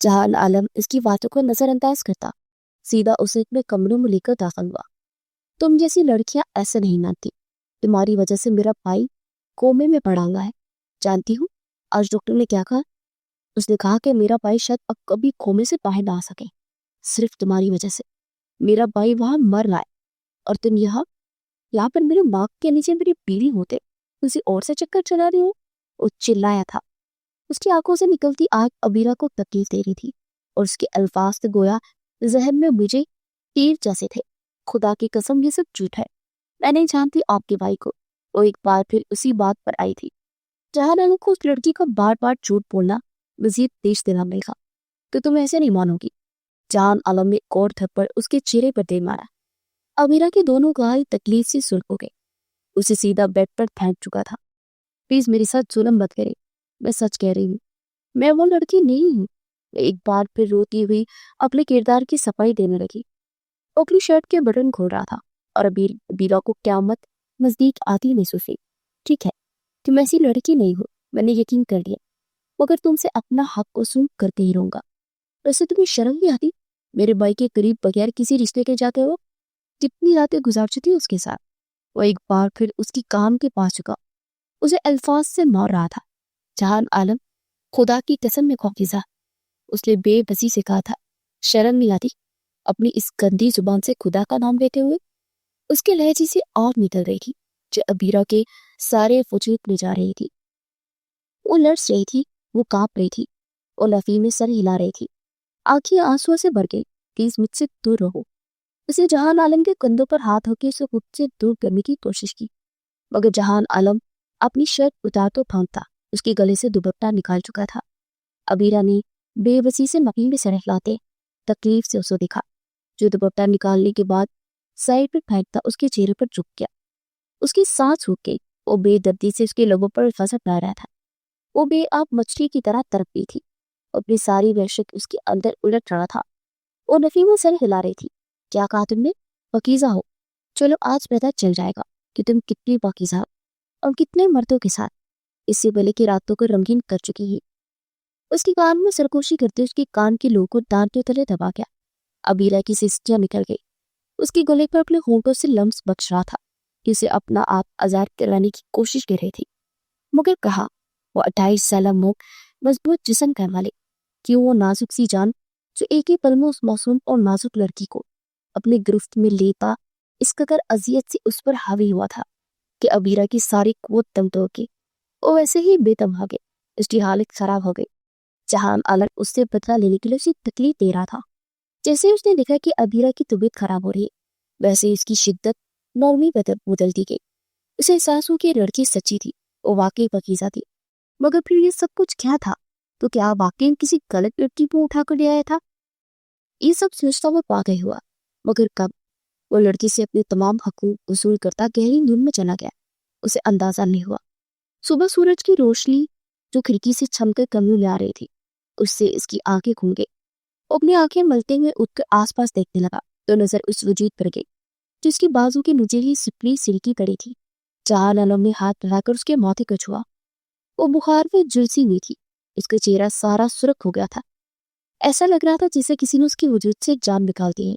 A: جہان عالم اس کی باتوں کو نظر انداز کرتا سیدھا اسے اپنے کمروں میں لے کر داخل ہوا۔ تم جیسی لڑکیاں ایسے نہیں مانتی، تمہاری وجہ سے میرا بھائی کومے میں پڑا ہوا ہے۔ جانتی ہوں آج ڈاکٹر نے کیا کہا؟ اس نے کہا کہ میرا بھائی شاید اب کبھی کومے سے باہر نہ آ سکے، صرف تمہاری وجہ سے۔ میرا بھائی وہاں مر رہا ہے اور تم یہاں پر میرے ماں کے نیچے میری بیوی ہوتے کسی اور سے چکر چلا رہی ہوں۔ وہ چلایا تھا۔ اس کی آنکھوں سے نکلتی آگ ابیرا کو تکلیف دے رہی تھی اور اس کے الفاظ سے گویا ذہن میں مجھے تیر جیسے تھے۔ خدا کی قسم یہ سب جھوٹ ہے، میں نہیں جانتی آپ کے بھائی کو۔ وہ ایک بار پھر اسی بات پر آئی تھی۔ جہاں عالم کو اس لڑکی کا بار بار جھوٹ بولنا مزید تیز دلا مل گا۔ تو تم ایسے نہیں مانو گی۔ جہان عالم نے ایک اور تھپڑ اس کے چہرے پر دے مارا۔ ابیرا کے دونوں گال تکلیف سے سرخ ہو گئے، اسے سیدھا بیڈ پر پھینک چکا تھا۔ پلیز میرے ساتھ ظلم مت کرے، میں سچ کہہ رہی ہوں، میں وہ لڑکی نہیں ہوں۔ ایک بار پھر روتی ہوئی اپنے کردار کی صفائی دینے لگی۔ وہ اپنی شرٹ کے بٹن کھول رہا تھا اور ابیرا کو قیامت نزدیک آتی محسوس ہوئی۔ ٹھیک ہے، تم ایسی لڑکی نہیں ہو، میں نے یقین کر لیا، مگر تم سے اپنا حق وصول کرتے ہی رہوں گا۔ ویسے تمہیں شرم نہیں آتی میرے بھائی کے قریب بغیر کسی رشتے کے جاتے ہو؟ کتنی راتیں گزار چکی اس کے ساتھ۔ وہ ایک بار پھر اس کی کان کے پاس چکا، اسے الفاظ سے مار رہا تھا۔ جہان عالم خدا کی قسم میں خوفزدہ، اس نے بے بسی سے کہا تھا، شرم نہیں آتی اپنی اس گندی زبان سے خدا کا نام لیتے ہوئے؟ اس کے لہجے سے آگ نکل رہی تھی جو ابیرا کے سارے وجود میں جا رہی تھی۔ وہ لرز رہی تھی، وہ کانپ رہی تھی، وہ نفی میں سر ہلا رہی تھی۔ آنکھیں آنسو سے بھر گئی، پلیز مجھ سے دور رہو۔ اسے جہان عالم کے کندھوں پر ہاتھ ہو کے اسے خود سے دور کرنے کی کوشش کی، مگر جہان عالم اپنی شرٹ اتار تو پھانکتا اس کے گلے سے دوپٹہ نکال چکا تھا۔ ابیرا نے بے بسی سے نفی میں سر ہلاتے تکلیف سے اسے دیکھا، جو دوپٹہ نکالنے کے بعد سائڈ پر پھینکتا اس کے چہرے پر جھک گیا۔ اس کی سانس رک گئی، وہ بے دردی سے اس کے لبوں پر پھنسا رہا تھا۔ وہ بے آب مچھلی کی طرح تڑپ رہی تھی، اپنی ساری وحشت اس کے اندر الٹ رہا تھا۔ وہ نفی میں سر ہلا رہی تھی۔ کیا کہا تم نے؟ پاکیزہ ہو؟ چلو آج پتہ چل جائے گا کہ تم کتنی پاکیزہ ہو اور کتنے مردوں کے ساتھ اس سے پہلے کی راتوں کو رنگین کر چکی ہے۔ اس کی کان میں سرکوشی کرتے اس کی کان کے لوگ کو دانتوں تلے دبا گیا۔ ابیرا کی سسٹیاں نکل گئی، اس کے گلے پر اپنے ہونٹوں سے لمس بخش رہا تھا کہ اسے اپنا آپ آزاد کروانے کی کوشش کر رہی تھی، مگر کہا وہ 28 سالہ مضبوط جسم کا مالک، کیوں وہ نازک سی جان جو ایک ہی پل میں اس معصوم اور نازک لڑکی کو اپنے گرفت میں لیتا اس قدر اذیت سے اس پر حاوی ہوا تھا کہ ابیرا کی ساری قوت دم توڑ گئی۔ وہ ویسے ہی بے دم ہو گئے، اس کی حالت خراب ہو گئی۔ جہان عالم اس سے بدلہ لینے کے لیے اسے تکلیف دے رہا تھا۔ جیسے اس نے دیکھا کہ ابیرا کی طبیعت خراب ہو رہی ہے، ویسے اس کی شدت نرمی بدل دی گئی۔ اسے احساس ہو کہ لڑکی سچی تھی، وہ واقعی پاکیزہ تھی۔ مگر پھر یہ سب کچھ کیا تھا؟ تو کیا واقعی کسی غلط لڑکی کو اٹھا کر لے آیا تھا؟ یہ سب سوچتا وہ پاگل ہوا، مگر کب؟ وہ لڑکی سے اپنے تمام حقوق وصول کرتا گہری نیند میں چلا گیا، اسے اندازہ نہیں ہوا۔ صبح سورج کی روشنی جو کھڑکی سے چھم کر کمرے میں آ رہی تھی، اس سے اس کی آنکھیں کھل گئی۔ وہ اپنی آنکھیں ملتے ہوئے اٹھ کر آس پاس دیکھنے لگا تو نظر اس وجود پر گئی جس کی بازو کی نچلی سپلی سلکی پڑی تھی۔ جہان عالم نے ہاتھ بڑھا کر اس کے ماتھے کو چھوا۔ وہ بخار میں جھلسی ہوئی تھی، اس کا چہرہ سارا سرخ ہو گیا تھا، ایسا لگ رہا تھا جیسے کسی نے اس کے وجود سے جان نکال دی ہے۔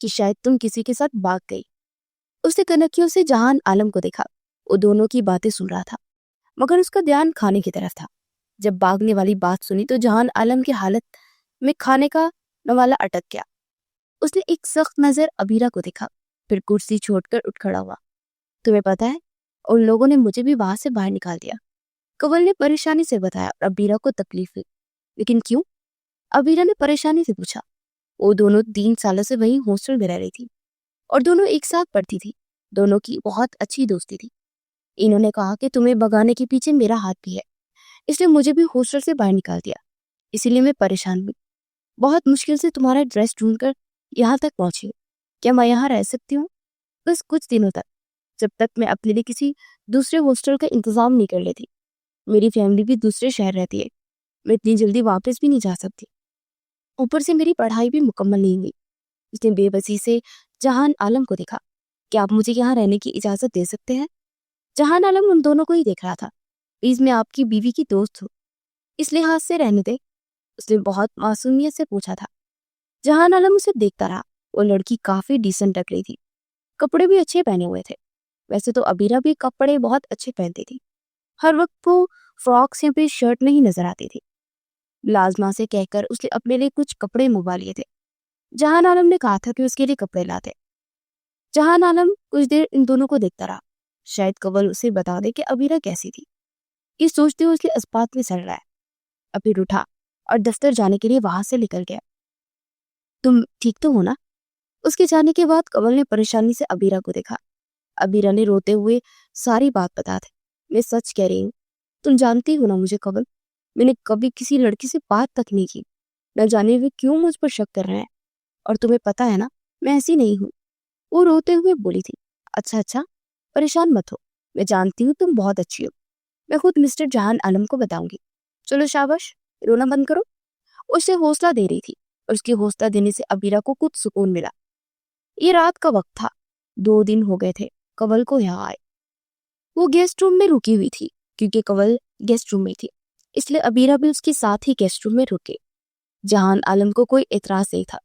A: کہ شاید تم کسی کے ساتھ بھاگ گئی۔ اس نے کنکیوں سے جہان عالم کو دیکھا۔ وہ دونوں کی باتیں سن رہا تھا مگر اس کا دھیان کھانے کی طرف تھا۔ جب بھاگنے والی بات سنی تو جہان عالم کی حالت میں کھانے کا نوالا اٹک گیا۔ اس نے ایک سخت نظر ابیرہ کو دیکھا، پھر کرسی چھوڑ کر اٹھ کھڑا ہوا۔ تمہیں پتا ہے ان لوگوں نے مجھے بھی وہاں سے باہر نکال دیا، کنول نے پریشانی سے بتایا، اور ابیرہ کو تکلیف ہوئی۔ لیکن کیوں؟ ابیرہ نے پریشانی سے پوچھا۔ وہ دونوں 3 سالوں سے وہیں ہاسٹل میں رہ رہی تھی اور دونوں ایک ساتھ پڑھتی تھی۔ دونوں کی بہت اچھی دوستی تھی۔ انہوں نے کہا کہ تمہیں بگانے کے پیچھے میرا ہاتھ بھی ہے، اس نے مجھے بھی ہاسٹل سے باہر نکال دیا، اسی لیے میں پریشان ہوئی۔ بہت مشکل سے تمہارا ایڈریس ڈھونڈ کر یہاں تک پہنچی ہوں۔ کیا میں یہاں رہ سکتی ہوں؟ بس کچھ دنوں تک، جب تک میں اپنے لیے کسی دوسرے ہاسٹل کا انتظام نہیں کر لیتی۔ میری فیملی بھی دوسرے شہر رہتی ہے، میں اتنی جلدی واپس بھی نہیں جا سکتی، اوپر سے میری پڑھائی بھی مکمل نہیں ہوئی۔ اس نے بے بسی سے جہان عالم کو دیکھا۔ کیا آپ مجھے یہاں رہنے کی اجازت دے سکتے ہیں؟ جہان عالم ان دونوں کو ہی دیکھ رہا تھا۔ پلیز، میں آپ کی بیوی کی دوست ہوں، اس لحاظ سے رہنے دے، اس نے بہت معصومیت سے پوچھا تھا۔ جہان عالم اسے دیکھتا رہا۔ وہ لڑکی کافی ڈیسنٹ لگ رہی تھی، کپڑے بھی اچھے پہنے ہوئے تھے۔ ویسے تو ابیرہ بھی کپڑے بہت اچھے پہنتی تھی، ہر وقت وہ فراکس یا پھر شرٹ میں ہی نظر آتی تھی۔ لازمہ سے کہہ کر اس نے اپنے لیے کچھ کپڑے منگوا لیے تھے۔ جہان عالم نے کہا تھا کہ اس کے لیے کپڑے لاتے۔ جہان عالم کچھ دیر ان دونوں کو دیکھتا رہا، شاید کنول اسے بتا دے کہ ابیرہ کیسی تھی۔ یہ سوچتے ہوئے اس نے اسبات میں سر رہا ہے، ابھی اٹھا اور دفتر جانے کے لیے وہاں سے نکل گیا۔ تم ٹھیک تو ہو نا؟ اس کے جانے کے بعد کنول نے پریشانی سے ابیرہ کو دیکھا۔ ابیرہ نے روتے ہوئے ساری بات بتا دی۔ میں سچ کہہ رہی ہوں، تم جانتی ہو نا مجھے کنول، میں نے کبھی کسی لڑکی سے بات تک نہیں کی، نہ جانے ہوئے کیوں مجھ پر شک کر رہے ہیں، اور تمہیں پتا ہے نا میں ایسی نہیں ہوں۔ وہ روتے ہوئے بولی تھی۔ اچھا، پریشان مت ہو، میں جانتی ہوں تم بہت اچھی ہو، میں خود مسٹر جہان عالم کو بتاؤں گی۔ چلو شاباش، رونا بند کرو۔ اسے حوصلہ دے رہی تھی، اور اس کے حوصلہ دینے سے ابیرہ کو کچھ سکون ملا۔ یہ رات کا وقت تھا، 2 دن ہو گئے تھے کنول کو یہاں آئے۔ وہ گیسٹ روم میں رکی ہوئی تھی، کیونکہ کنول گیسٹ روم میں تھی، اس لیے ابیرہ بھی اس کے ساتھ ہی گیسٹ روم میں رکے۔ جہان عالم کو کوئی اعتراض نہیں تھا،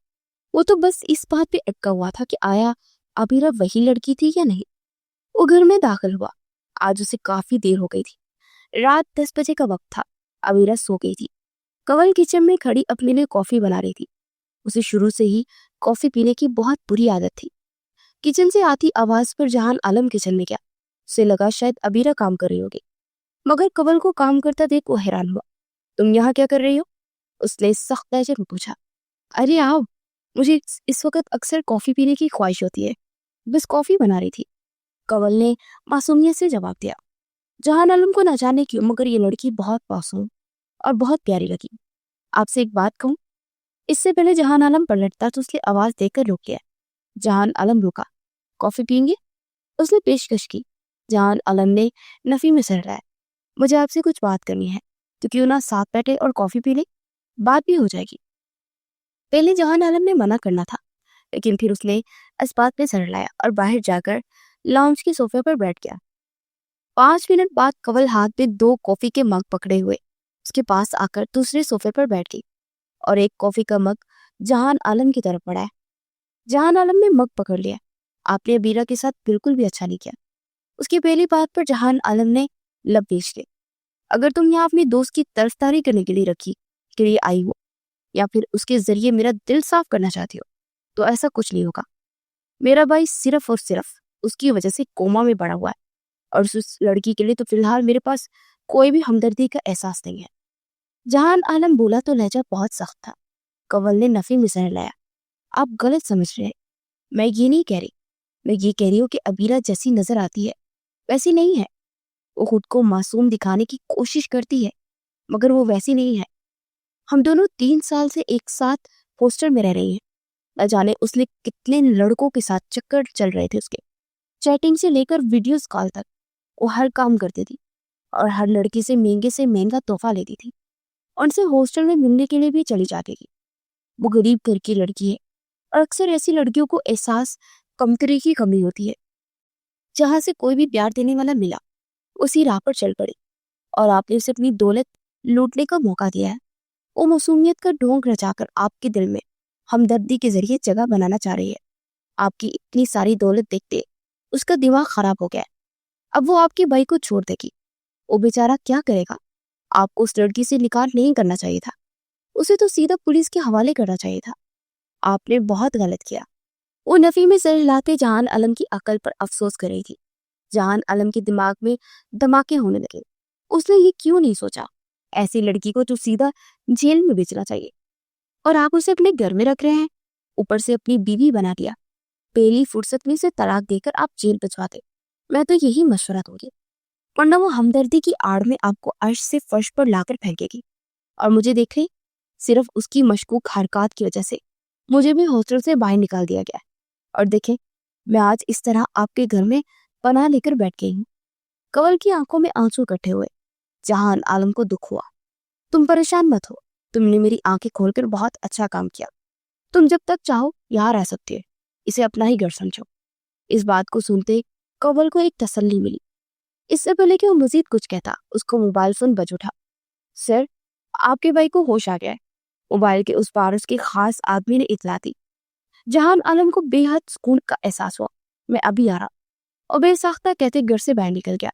A: وہ تو بس اس بات پہ اٹکا ہوا تھا کہ آیا ابیرہ وہی لڑکی تھی یا نہیں۔ وہ گھر میں داخل ہوا۔ آج اسے کافی دیر ہو گئی تھی، رات 10 بجے کا وقت تھا۔ ابیرہ سو گئی تھی۔ کنول کچن میں کھڑی اپنے لیے کافی بنا رہی تھی۔ اسے شروع سے ہی کافی پینے کی بہت بری عادت تھی۔ کچن سے آتی آواز پر جہان عالم کچن میں گیا۔ اسے لگا شاید ابیرہ کام کر رہی ہوگی، مگر کنول کو کام کرتا دیکھ وہ حیران ہوا۔ تم یہاں کیا کر رہی ہو؟ اس نے سخت لہجے میں پوچھا۔ ارے آؤ، مجھے اس وقت اکثر کافی پینے کی خواہش ہوتی ہے، بس کافی بنا رہی تھی، کنول نے معصومیت سے جواب دیا۔ جہان عالم کو نہ جانے کیوں مگر یہ لڑکی بہت معصوم اور بہت پیاری لگی۔ آپ سے ایک بات کہوں؟ اس سے پہلے جہان عالم پلٹتا تو اس نے آواز دے کر روک گیا۔ جہان عالم رکا۔ کافی پئیں گے؟ اس نے پیشکش کی۔ جہان عالم نے نفی میں سر رہا۔ مجھے آپ سے کچھ بات کرنی ہے، تو کیوں نہ ساتھ بیٹھے اور کافی پی لیں، بات بھی ہو جائے گی۔ پہلے جہان عالم نے منع کرنا تھا، لیکن پھر اس نے اس بات میں سر لایا اور باہر جا کر لاؤنج کے صوفے پر بیٹھ گیا۔ 5 منٹ بعد کنول ہاتھ میں 2 کافی کے مگ پکڑے ہوئے اس کے پاس آ کر دوسرے صوفے پر بیٹھ گئی، اور ایک کافی کا مگ جہان عالم کی طرف بڑھایا۔ جہان عالم نے مگ پکڑ لیا۔ آپ نے ابیرہ کے ساتھ بالکل بھی اچھا نہیں کیا۔ اس کی پہلی بات پر جہان عالم نے لب پیش لے۔ اگر تم یہاں اپنی دوست کی طرفداری کرنے کے لیے آئی ہو، یا پھر اس کے ذریعے میرا دل صاف کرنا چاہتی ہو، تو ایسا کچھ نہیں ہوگا۔ میرا بھائی صرف اور صرف اس کی وجہ سے کوما میں پڑا ہوا ہے، اور اس لڑکی کے لیے تو فی الحال میرے پاس کوئی بھی ہمدردی کا احساس نہیں ہے۔ جہان عالم بولا تو لہجہ بہت سخت تھا۔ کنول نے نفی میں سر لایا۔ آپ غلط سمجھ رہے ہیں، میں یہ نہیں کہہ رہی، میں یہ کہہ رہی ہوں کہ ابیرہ جیسی نظر آتی ہے ویسی نہیں ہے۔ وہ خود کو معصوم دکھانے کی کوشش کرتی ہے، مگر وہ ویسی نہیں ہے۔ ہم دونوں 3 سال سے ایک ساتھ ہاسٹل میں رہ رہی ہیں، نہ جانے اس نے کتنے لڑکوں کے ساتھ چکر چل رہے تھے اس کے، چیٹنگ سے لے کر ویڈیوز کال تک۔ وہ ہر کام کرتی تھی اور ہر لڑکی سے مہنگا تحفہ لیتی تھی، اور ان سے ہاسٹل میں ملنے کے لیے بھی چلی جاتی تھی۔ وہ غریب گھر کی لڑکی ہے، اور اکثر ایسی لڑکیوں کو احساس کمتری کی کمی ہوتی ہے۔ جہاں سے کوئی بھی پیار دینے والا ملا، اسی راہ پر چل پڑی، اور آپ نے اسے اپنی دولت لوٹنے کا موقع دیا ہے۔ وہ معصومیت کا ڈھونگ رچا کر آپ کے دل میں ہمدردی کے ذریعے جگہ بنانا چاہ رہی ہے۔ آپ کی اتنی ساری دولت دیکھتے اس کا دماغ خراب ہو گیا، اب وہ آپ کے بھائی کو چھوڑ دے گی، وہ بیچارہ کیا کرے گا؟ آپ کو اس لڑکی سے نکاح نہیں کرنا چاہیے تھا، اسے تو سیدھا پولیس کے حوالے کرنا چاہیے تھا، آپ نے بہت غلط کیا۔ وہ نفی میں سر ہلاتے جہان عالم کی عقل پر افسوس کر رہی تھی۔ جہان عالم کے دماغ میں دھماکے ہونے لگے، اس نے یہ کیوں نہیں سوچا ایسی لڑکی کو تو سیدھا جیل میں بیچنا چاہیے، اور آپ اسے اپنے گھر میں رکھ رہے ہیں، اوپر سے اپنی بیوی بنا دیا، پہلی فرصت میں سے طلاق دے کر آپ جیل بھجواتے۔ میں تو یہی مشورہ دوں گی، ورنہ وہ ہمدردی کی آڑ میں آپ کو عرش سے فرش پر لا کر پھینکے گی، اور مجھے دیکھ لیں، صرف اس کی مشکوک حرکات کی وجہ سے مجھے بھی ہاسٹل سے باہر نکال دیا گیا، اور دیکھیں میں آج اس طرح آپ کے گھر میں پناہ لے کر بیٹھ گئی ہوں۔ کنول کی آنکھوں میں آنسو اکٹھے ہوئے۔ جہان عالم کو دکھ ہوا۔ تم پریشان مت ہو، تم نے میری آنکھیں کھول کر بہت اچھا کام کیا، تم جب تک چاہو یہاں رہ سکتے ہو، اسے اپنا ہی گھر سمجھو۔ اس بات کو سنتے کنول کو ایک تسلی ملی۔ اس سے پہلے کہ وہ مزید کچھ کہتا، اس کو موبائل فون بج اٹھا۔ سر، آپ کے بھائی کو ہوش آ گیا ہے، موبائل کے اس پار اس کے خاص آدمی نے اطلاع دی۔ جہان عالم کو بے حد سکون کا احساس ہوا۔ میں ابھی آ رہا، اور بے ساختہ کہتے گھر سے باہر نکل گیا۔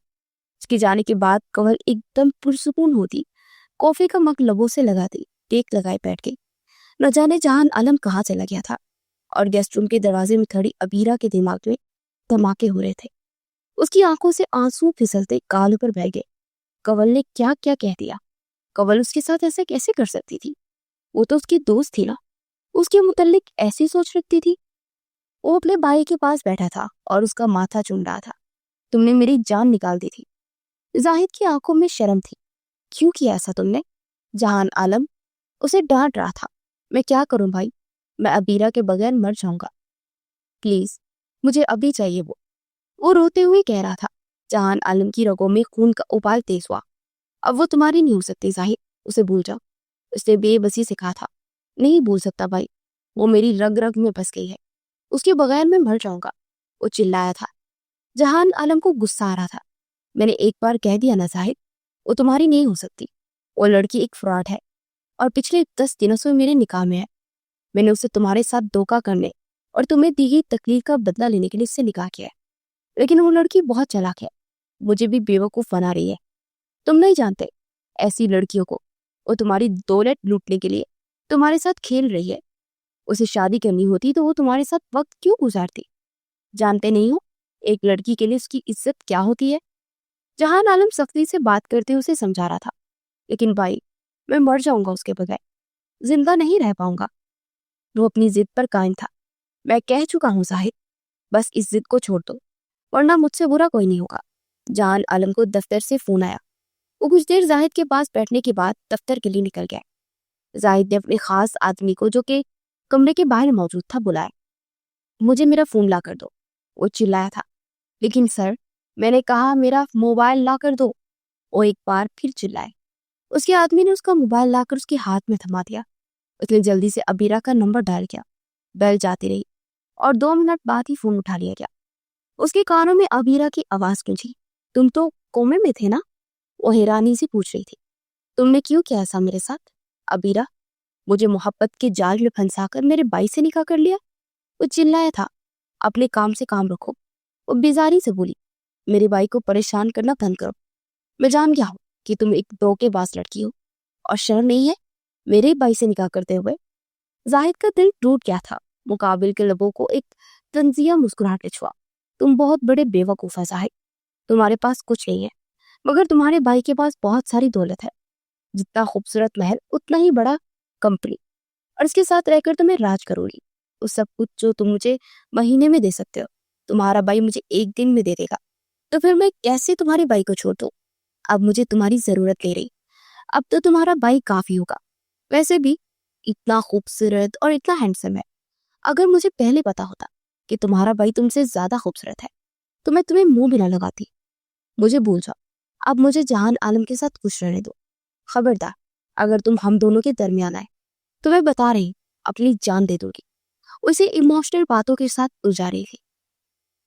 A: اس کے جانے کے بعد کنول ایک دم پرسکون ہوتی، کافی کا مگ لبوں سے لگاتی، ٹیک لگائے بیٹھ گئی۔ نہ جانے جہان عالم کہاں چلا گیا تھا، اور گیسٹ روم کے دروازے میں کھڑی ابیرہ کے دماغ میں دھماکے ہو رہے تھے۔ اس کی آنکھوں سے آنسو پھسلتے گال پر بہہ گئے۔ کنول نے کیا کیا کہہ دیا؟ کنول اس کے ساتھ ایسا کیسے کر سکتی تھی؟ وہ تو اس کی دوست تھی نا، اس کے متعلق ایسی سوچ رکھتی تھی۔ وہ اپنے بھائی کے پاس بیٹھا تھا اور اس کا ماتھا چوم رہا تھا۔ تم نے میری جان نکال دی تھی۔ زاہد کی آنکھوں میں شرم تھی۔ کیوں کیا ایسا تم نے؟ جہان عالم اسے ڈانٹ رہا تھا۔ میں کیا کروں بھائی، میں ابیرہ کے بغیر مر جاؤں گا، پلیز مجھے ابھی چاہیے۔ وہ روتے ہوئے کہہ رہا تھا۔ جہان عالم کی رگوں میں خون کا ابال تیز ہوا۔ اب وہ تمہاری نہیں ہو سکتی زاہد، اسے بھول جاؤ۔ اس نے بے بسی سے کہا تھا۔ نہیں بھول سکتا بھائی، وہ میری رگ رگ میں بس گئی ہے، اس کے بغیر میں مر جاؤں گا، وہ چلایا تھا۔ جہان عالم کو غصہ آ رہا تھا۔ میں نے ایک بار کہہ دیا نا زاہد، وہ تمہاری نہیں ہو سکتی۔ وہ لڑکی ایک فراڈ ہے، اور پچھلے 10 دنوں سے میرے نکاح میں ہے۔ میں نے اسے تمہارے ساتھ دھوکہ کرنے اور تمہیں دی گئی تکلیف کا بدلہ لینے کے لیے اس سے نکاح کیا ہے، لیکن وہ لڑکی بہت چلاک ہے، مجھے بھی بیوقوف بنا رہی ہے۔ تم نہیں جانتے ایسی لڑکیوں کو، وہ تمہاری دولت لوٹنے کے لیے تمہارے ساتھ کھیل رہی ہے۔ اسے شادی کرنی ہوتی تو وہ تمہارے ساتھ وقت کیوں گزارتی؟ جانتے نہیں ہو ایک لڑکی کے لیے اس کی عزت کیا ہوتی ہے؟ جہان عالم سختی سے بات کرتے اسے سمجھا رہا تھا۔ لیکن بھائی، میں مر جاؤں گا اس کے بغیر، زندہ نہیں رہ پاؤں گا۔ وہ اپنی ضد پر قائم تھا۔ میں کہہ چکا ہوں زاہد، بس اس ضد کو چھوڑ دو، ورنہ مجھ سے برا کوئی نہیں ہوگا۔ جہان عالم کو دفتر سے فون آیا۔ وہ کچھ دیر زاہد کے پاس بیٹھنے کے بعد دفتر کے لیے نکل گیا۔ زاہد نے اپنے خاص آدمی کو، جو کہ کمرے کے باہر موجود تھا، بلایا۔ مجھے میرا فون لا کر دو، وہ چلایا تھا۔ لیکن سر، میں نے کہا میرا موبائل لا کر دو، وہ ایک بار پھر چلائے۔ اس کے آدمی نے اس کا موبائل لا کر اس کے ہاتھ میں تھما دیا۔ اس نے جلدی سے ابیرہ کا نمبر ڈائل کیا۔ بیل جاتی رہی، اور 2 منٹ بعد ہی فون اٹھا لیا گیا۔ اس کے کانوں میں ابیرہ کی آواز گونجی۔ تم تو کومے میں تھے نا؟ وہ حیرانی سے پوچھ رہی تھی۔ تم نے کیوں کیا ایسا میرے ساتھ ابیرہ؟ مجھے محبت کے جال میں پھنسا کر میرے بھائی سے نکاح کر لیا؟ وہ چلایا تھا۔ اپنے کام سے کام رکھو، وہ بیزاری سے بولی۔ میرے بھائی کو پریشان کرنا بند کرو۔ میں جان گیا ہوں کہ تم ایک دھوکے باز لڑکی ہو، اور شرم نہیں ہے میرے بھائی سے نکاح کرتے ہوئے؟ زاہد کا دل ٹوٹ گیا تھا۔ مقابل کے لبوں کو ایک تنزیہ مسکراہٹ نے چھوا۔ تم بہت بڑے بیوقوف ہیں زاہد، تمہارے پاس کچھ نہیں ہے، مگر تمہارے بھائی کے پاس بہت ساری دولت ہے۔ جتنا خوبصورت محل اتنا ہی بڑا کمپنی، اور اس کے ساتھ رہ کر تمہیں راج کروں گی۔ وہ سب کچھ جو تم مجھے مہینے میں دے سکتے ہو، تمہارا بھائی مجھے 1 دن میں دے دے گا۔ تو پھر میں کیسے تمہارے بھائی کو چھوڑ دوں؟ اب مجھے تمہاری ضرورت لے رہی، اب تو تمہارا بھائی کافی ہوگا۔ ویسے بھی اتنا خوبصورت اور اتنا ہینڈسم ہے، اگر مجھے پہلے پتا ہوتا کہ تمہارا بھائی تم سے زیادہ خوبصورت ہے تو میں تمہیں منہ بھی نہ لگاتی۔ مجھے بھول جاؤ، اب مجھے جہان عالم کے ساتھ خوش رہنے دو۔ خبردار اگر تم ہم دونوں کے درمیان آئے تو میں بتا رہی اپنی جان دے دوں گی۔ اسے ایموشنل باتوں کے ساتھ الجھا رہی تھی۔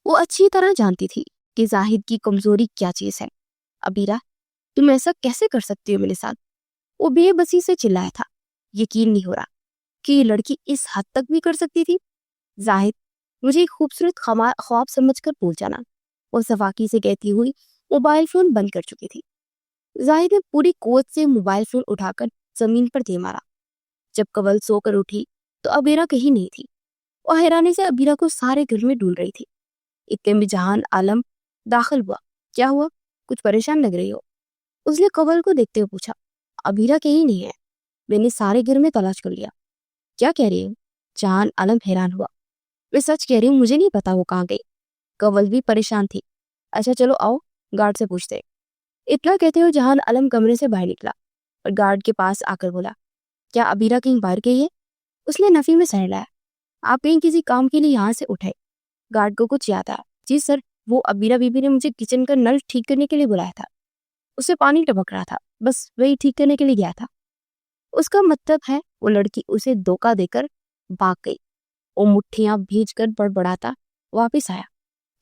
A: وہ اچھی طرح جانتی تھی کہ زاہد کی کمزوری کیا چیز ہے۔ ابیرہ، تم ایسا کیسے کر سکتی ہو میرے ساتھ؟ وہ بے بسی سے چلایا تھا۔ یقین نہیں ہو رہا کہ یہ لڑکی اس حد تک بھی کر سکتی تھی۔ زاہد، مجھے ایک خوبصورت خواب سمجھ کر بھول جانا، وہ صفاقی سے کہتی ہوئی موبائل فون بند کر چکی تھی۔ زاہد نے پوری قوت سے موبائل فون اٹھا کر زمین پر دے مارا۔ جب کنول سو کر اٹھی تو ابیرہ کہیں نہیں تھی۔ وہ حیرانی سے ابیرہ کو سارے گھر میں ڈھونڈ رہی تھی۔ اتنے میں جہان عالم داخل ہوا۔ کیا ہوا؟ کچھ پریشان لگ رہی ہو؟ اس نے کنول کو دیکھتے ہوئے پوچھا۔ ابیرہ کہیں نہیں ہے، میں نے سارے گھر میں تلاش کر لیا۔ کیا کہہ رہی ہوں؟ جہان عالم حیران ہوا۔ میں سچ کہہ رہی ہوں، مجھے نہیں پتا وہ کہاں گئی۔ کنول بھی پریشان تھی۔ اچھا چلو آؤ گارڈ سے پوچھتے۔ اتنا کہتے ہوئے جہان عالم کمرے سے باہر نکلا اور گارڈ کے پاس آ کر بولا، کیا ابیرہ کہیں باہر گئی ہے؟ اس نے نفی میں سہ لایا۔ آپ کہیں کسی کام کے لیے یہاں سے اٹھے؟ گارڈ کو کچھ یاد آیا۔ جی سر، وہ ابیرہ بی بی نے مجھے کچن کا نل ٹھیک کرنے کے لیے بلایا تھا، اسے پانی ٹپک رہا تھا، بس وہی ٹھیک کرنے کے لیے گیا تھا۔ اس کا مطلب ہے وہ لڑکی اسے دھوکہ دے کر بھاگ گئی۔ وہ مٹھیاں بھیج کر بڑبڑاتا واپس آیا۔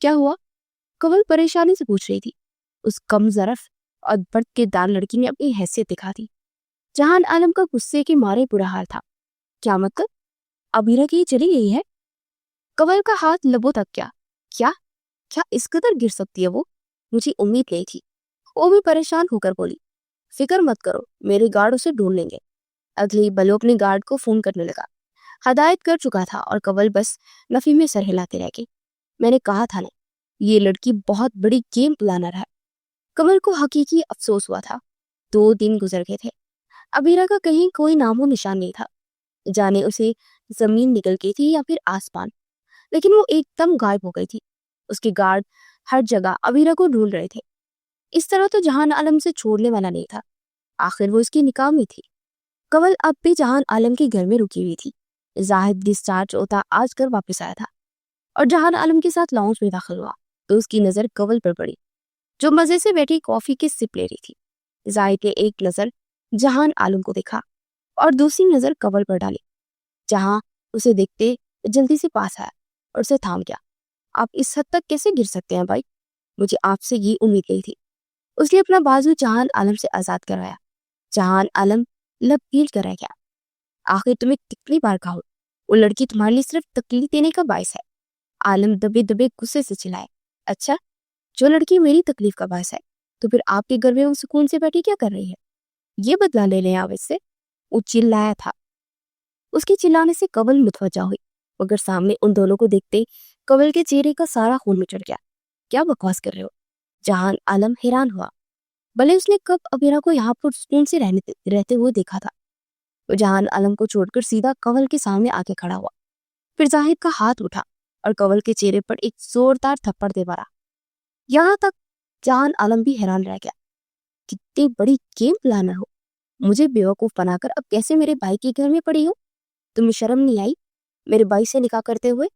A: کیا ہوا؟ کنول پریشانی سے پوچھ رہی تھی۔ اس کم ظرف اور برد کے دار لڑکی نے اپنی حیثیت دکھا دی۔ جہان عالم کا غصے کے مارے برا حال تھا۔ کیا مطلب؟ ابیرہ کی چلی گئی ہے؟ کنول کا ہاتھ لبوں تک کیا کیا اس قدر گر سکتی ہے وہ؟ مجھے امید نہیں تھی۔ وہ بھی پریشان ہو کر بولی، فکر مت کرو، میرے گارڈ اسے ڈھونڈ لیں گے۔ اگلی بلو اپنے گارڈ کو فون کرنے لگا۔ ہدایت کر چکا تھا اور کنول بس نفی میں سر ہلاتے رہ گئے۔ میں نے کہا تھا نا، یہ لڑکی بہت بڑی گیم پلانر ہے۔ کنول کو حقیقی افسوس ہوا تھا۔ 2 دن گزر گئے تھے، ابیرہ کا کہیں کوئی نام و نشان نہیں تھا۔ جانے اسے زمین نکل گئی تھی یا پھر آسمان، لیکن وہ ایک دم غائب ہو گئی تھی۔ اس کے گارڈ ہر جگہ ابیرہ کو ڈھونڈ رہے تھے۔ اس طرح تو جہان عالم سے چھوڑنے والا نہیں تھا۔ آخر وہ اس کی نکاح میں تھی۔ کنول اب بھی جہان عالم کے گھر میں رکی ہوئی تھی۔ زاہد ڈسچارج ہوتا آج کر واپس آیا تھا اور جہان عالم کے ساتھ لاؤنج میں داخل ہوا تو اس کی نظر کنول پر پڑی، جو مزے سے بیٹھی کافی کے سپ لے رہی تھی۔ زاہد نے ایک نظر جہان عالم کو دیکھا اور دوسری نظر کنول پر ڈالی۔ جہاں اسے دیکھتے جلدی سے پاس آیا اور اسے تھام گیا۔ آپ اس حد تک کیسے گر سکتے ہیں بھائی؟ مجھے آپ سے یہ امید نہیں تھی۔ اس نے اپنا بازو جہان عالم سے آزاد کروایا۔ جہان عالم لب گیل کر رہ گیا۔ آخر تمہیں کتنی بار کہا، وہ لڑکی تمہارے لیے صرف تکلیف دینے کا باعث ہے۔ عالم دبے دبے غصے سے چلائے۔ اچھا، جو لڑکی میری تکلیف کا باعث ہے تو پھر آپ کے گھر میں وہ سکون سے بیٹھی کیا کر رہی ہے؟ یہ بدلا لے لیں آپ اس سے، وہ چلایا تھا۔ اس کے چلانے سے کنول متوجہ ہوئی، مگر سامنے ان دونوں کو دیکھتے کنول کے چہرے کا سارا خون مچڑ گیا۔ کیا بکواس کر رہے ہو؟ جہان عالم حیران ہوا، بھلے اس نے کب ابیرہ کو یہاں پر سکون سے رہتے ہوئے دیکھا تھا۔ وہ جہان عالم کو چھوڑ کر سیدھا کنول کے سامنے آ کے کھڑا ہوا، پھر زاہد کا ہاتھ اٹھا اور کنول کے چہرے پر ایک زوردار تھپڑ دے مارا۔ یہاں تک جہان عالم بھی حیران رہ گیا۔ کتنی بڑی گیم پلانر ہو، مجھے بیوقوف بنا کر اب کیسے میرے بھائی کے گھر میں پڑی ہو؟ تمہیں شرم نہیں آئی میرے بھائی سے نکاح کرتے ہوئے؟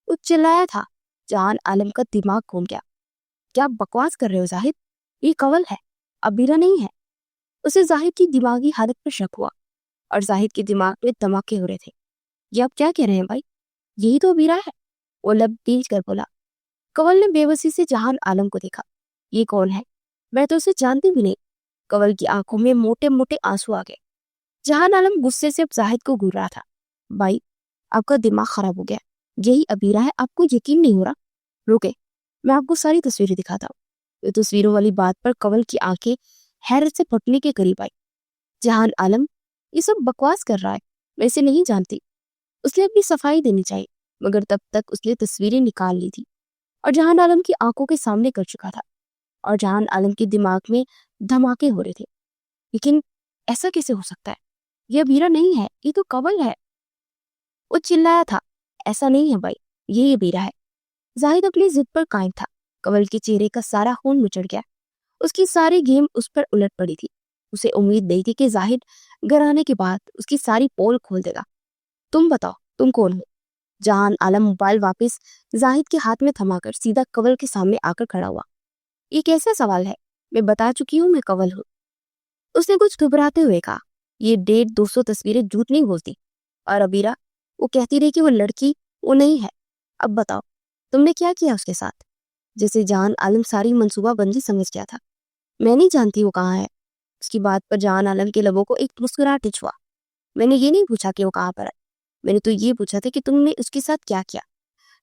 A: وہ چلایا تھا۔ جہان عالم کا دماغ گھوم گیا۔ کیا بکواس کر رہے ہو زاہد؟ یہ کنول ہے، ابیرہ نہیں ہے۔ اسے زاہد کی دماغی حالت پر شک ہوا اور زاہد کے دماغ میں دھماکے ہو رہے تھے۔ یہ آپ کیا کہہ رہے ہیں بھائی؟ یہی تو ابیرہ ہے، وہ لب تیز کر بولا۔ کنول نے بے بسی سے جہان عالم کو دیکھا۔ یہ کون ہے؟ میں تو اسے جانتی بھی نہیں۔ کنول کی آنکھوں میں موٹے موٹے آنسو آ گئے۔ جہان عالم غصے سے اب زاہد کو گھور رہا تھا۔ بھائی، آپ کا دماغ خراب ہو گیا، یہی ابیرہ ہے، آپ کو یقین نہیں ہو رہا؟ رکے، میں آپ کو ساری تصویریں دکھاتا ہوں۔ یہ تصویروں والی بات پر کنول کی آنکھیں حیرت سے پھٹنے کے قریب آئی۔ جہان عالم یہ سب بکواس کر رہا ہے، میں اسے نہیں جانتی۔ اس نے اپنی صفائی دینی چاہیے، مگر تب تک اس نے تصویریں نکال لی تھی اور جہان عالم کی آنکھوں کے سامنے کر چکا تھا، اور جہان عالم کے دماغ میں دھماکے ہو رہے تھے۔ لیکن ایسا کیسے ہو سکتا ہے؟ یہ ابیرہ نہیں ہے، یہ تو کنول ہے۔ وہ چلایا تھا۔ ایسا نہیں ہے بھائی، یہ ابیرہ ہے۔ زاہد اپنی ضد پر قائم تھا۔ کنول کے چہرے کا سارا خون مچڑ گیا۔ اس کی ساری گیم اس پر الٹ پڑی تھی۔ اسے امید نہیں تھی کہ زاہد گھر آنے کے بعد اس کی ساری پول کھول دے گا۔ تم بتاؤ، تم کون ہو؟ جہان عالم موبائل واپس زاہد کے ہاتھ میں تھما کر سیدھا کنول کے سامنے آ کر کھڑا ہوا۔ یہ کیسا سوال ہے؟ میں بتا چکی ہوں، میں کنول ہوں۔ اس نے کچھ گھبراتے ہوئے کہا۔ یہ 150 تصویریں جھوٹ نہیں بولتی۔ اور ابیرہ، وہ کہتی رہی کہ وہ لڑکی وہ نہیں ہے۔ اب بتاؤ، تم نے کیا کیا اس کے ساتھ؟ جیسے جہان عالم ساری منصوبہ بندی سمجھ گیا تھا۔ میں نہیں جانتی وہ کہاں ہے۔ اس کی بات پر جہان عالم کے لبوں کو ایک مسکراہٹ چھوا۔ میں نے یہ نہیں پوچھا کہ وہ کہاں پر ہے، میں نے تو یہ پوچھا تھا کہ تم نے اس کے ساتھ کیا کیا۔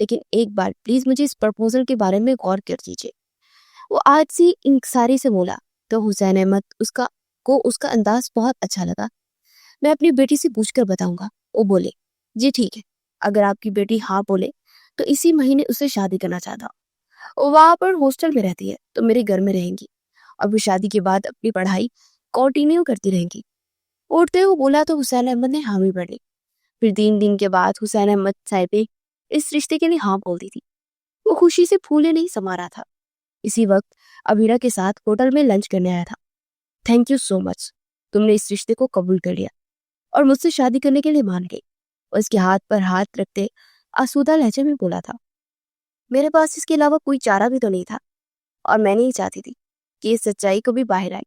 A: لیکن ایک بار پلیز مجھے اس پرپوزل کے بارے میں غور کر دیجیے۔ وہ آج سی انکساری سے بولا تو حسین احمد اس کا انداز بہت اچھا لگا۔ میں اپنی بیٹی سے پوچھ کر بتاؤں گا، وہ بولے۔ جی ٹھیک ہے، اگر آپ کی بیٹی ہاں بولے تو اسی مہینے اسے شادی کرنا چاہتا ہوں۔ وہ وہاں پر ہاسٹل میں رہتی ہے تو میرے گھر میں رہیں گی اور پھر شادی کے بعد اپنی پڑھائی کنٹینیو کرتی رہیں گی۔ اٹھتے ہوئے بولا تو حسین احمد نے حامی بھر لی۔ پھر 3 دن کے بعد حسین احمد صاحب نے اس رشتے کے لیے ہاں بول دی تھی۔ وہ خوشی سے پھولے نہیں سما رہا تھا۔ اسی وقت ابیرہ کے ساتھ ہوٹل میں لنچ کرنے آیا تھا۔ تھینک یو سو مچ، تم نے اس رشتے کو قبول کر لیا اور مجھ سے شادی کرنے کے لیے مان گئی۔ اور اس کے ہاتھ پر ہاتھ رکھتے آسودہ لہجے میں بولا تھا۔ میرے پاس اس کے علاوہ کوئی چارہ بھی تو نہیں تھا اور میں نہیں چاہتی تھی کہ اس سچائی کو بھی باہر آئے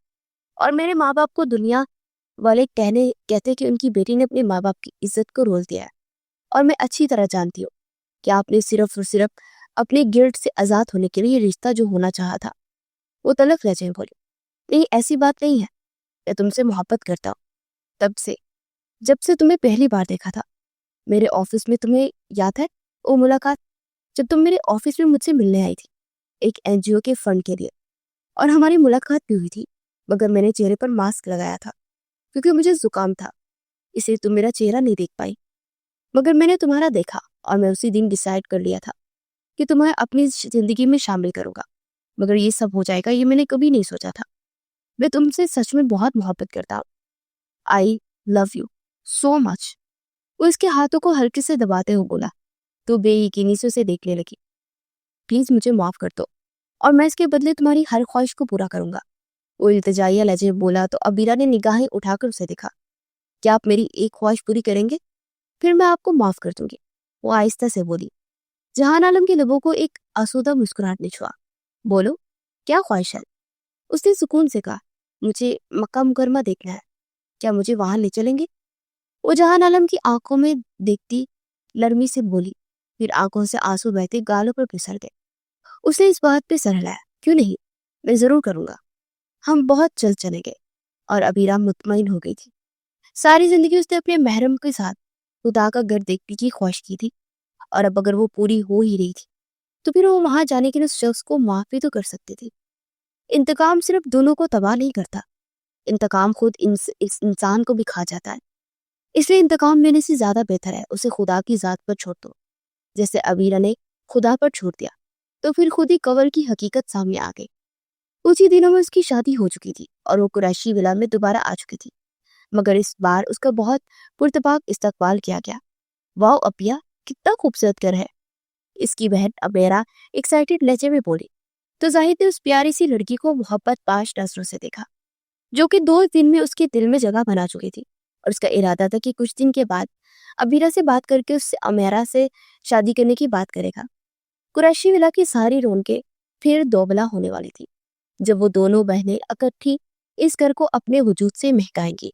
A: اور میرے ماں باپ کو دنیا والے کہتے کہ ان کی بیٹی نے اپنے ماں باپ کی عزت کو رول دیا ہے۔ اور میں اچھی طرح جانتی ہوں کہ آپ نے صرف اور صرف اپنے گلٹ سے آزاد ہونے کے لیے رشتہ جو ہونا چاہا تھا۔ وہ تلخ لہجے میں بولی، نہیں ایسی بات نہیں ہے، میں تم سے محبت کرتا ہوں جب سے تمہیں پہلی بار دیکھا تھا میرے آفس میں۔ تمہیں یاد ہے وہ ملاقات جب تم میرے آفس میں مجھ سے ملنے آئی تھی ایک NGO کے فنڈ کے لیے؟ اور ہماری ملاقات بھی ہوئی تھی مگر میں نے چہرے پر ماسک لگایا تھا کیونکہ مجھے زکام تھا، اسے تم میرا چہرہ نہیں دیکھ پائی۔ مگر میں نے تمہارا دیکھا اور میں اسی دن ڈیسائیڈ کر لیا تھا کہ تمہیں اپنی زندگی میں شامل کروں گا۔ مگر یہ سب ہو جائے گا یہ میں نے کبھی نہیں سوچا تھا۔ میں تم سے سچ میں بہت محبت کرتا ہوں۔ آئی لو یو سو مچ۔ وہ اس کے ہاتھوں کو ہلکے سے دباتے ہوئے بولا تو بے یقینی سے اسے دیکھنے لگی۔ پلیز مجھے معاف کر دو اور میں اس کے بدلے تمہاری ہر خواہش کو پورا کروں گا۔ وہ التجائیہ لہجے میں بولا تو ابیرہ نے نگاہیں اٹھا کر اسے دیکھا۔ کیا آپ میری ایک خواہش پوری کریں گے؟ پھر میں آپ کو معاف کر دوں گی، وہ آہستہ سے بولی۔ جہان عالم کے لبوں کو ایک آسودہ مسکراہٹ نے چھوا۔ بولو کیا خواہش ہے؟ اس نے سکون سے کہا، مجھے مکہ مکرمہ دیکھنا ہے، کیا مجھے وہاں لے چلیں گے؟ وہ جہان عالم کی آنکھوں میں دیکھتی لرمی سے بولی، پھر آنکھوں سے آنسو بہتے گالوں پر پھسل گئے۔ اس نے اس بات پہ سر ہلایا، کیوں نہیں، میں ضرور کروں گا، ہم بہت جلد چلیں گے۔ اور ابیرہ مطمئن ہو گئی تھی۔ ساری زندگی اس نے اپنے محرم کے ساتھ خدا کا گھر دیکھنے کی خواہش کی تھی اور اب اگر وہ پوری ہو ہی رہی تھی تو پھر وہ وہاں جانے کے لیے اس شخص کو معاف بھی تو کر سکتی تھی۔ انتقام صرف دونوں کو تباہ نہیں کرتا، انتقام خود اس انسان کو بھی کھا جاتا ہے۔ اس لیے انتقام لینے سے زیادہ بہتر ہے اسے خدا کی ذات پر چھوڑ دو۔ جیسے ابیرہ نے خدا پر چھوڑ دیا تو پھر خود ہی قبر کی حقیقت سامنے آ گئی۔ کچھ ہی دنوں میں اس کی شادی ہو چکی تھی اور وہ قریشی ولا میں دوبارہ آ چکی تھی، مگر اس بار اس کا بہت پرتپاک استقبال کیا گیا۔ واؤ اپیا، کتنا خوبصورت گھر ہے، اس کی بہن ابیرہ ایکسائٹڈ لہجے میں بولی تو زاہد نے اس پیاری سی لڑکی کو محبت پاش نظروں سے دیکھا جو کہ 2 دن میں اس کے دل میں جگہ بنا چکی تھی، اور اس کا ارادہ تھا کہ کچھ دن کے بعد ابیرہ سے بات کر کے اس سے امیرہ سے شادی کرنے کی بات کرے گا۔ قریشی ولا کی ساری رونقیں پھر دوبلا ہونے والی تھی جب وہ دونوں بہنیں اکٹھی اس گھر کو اپنے وجود سے مہکائیں گی۔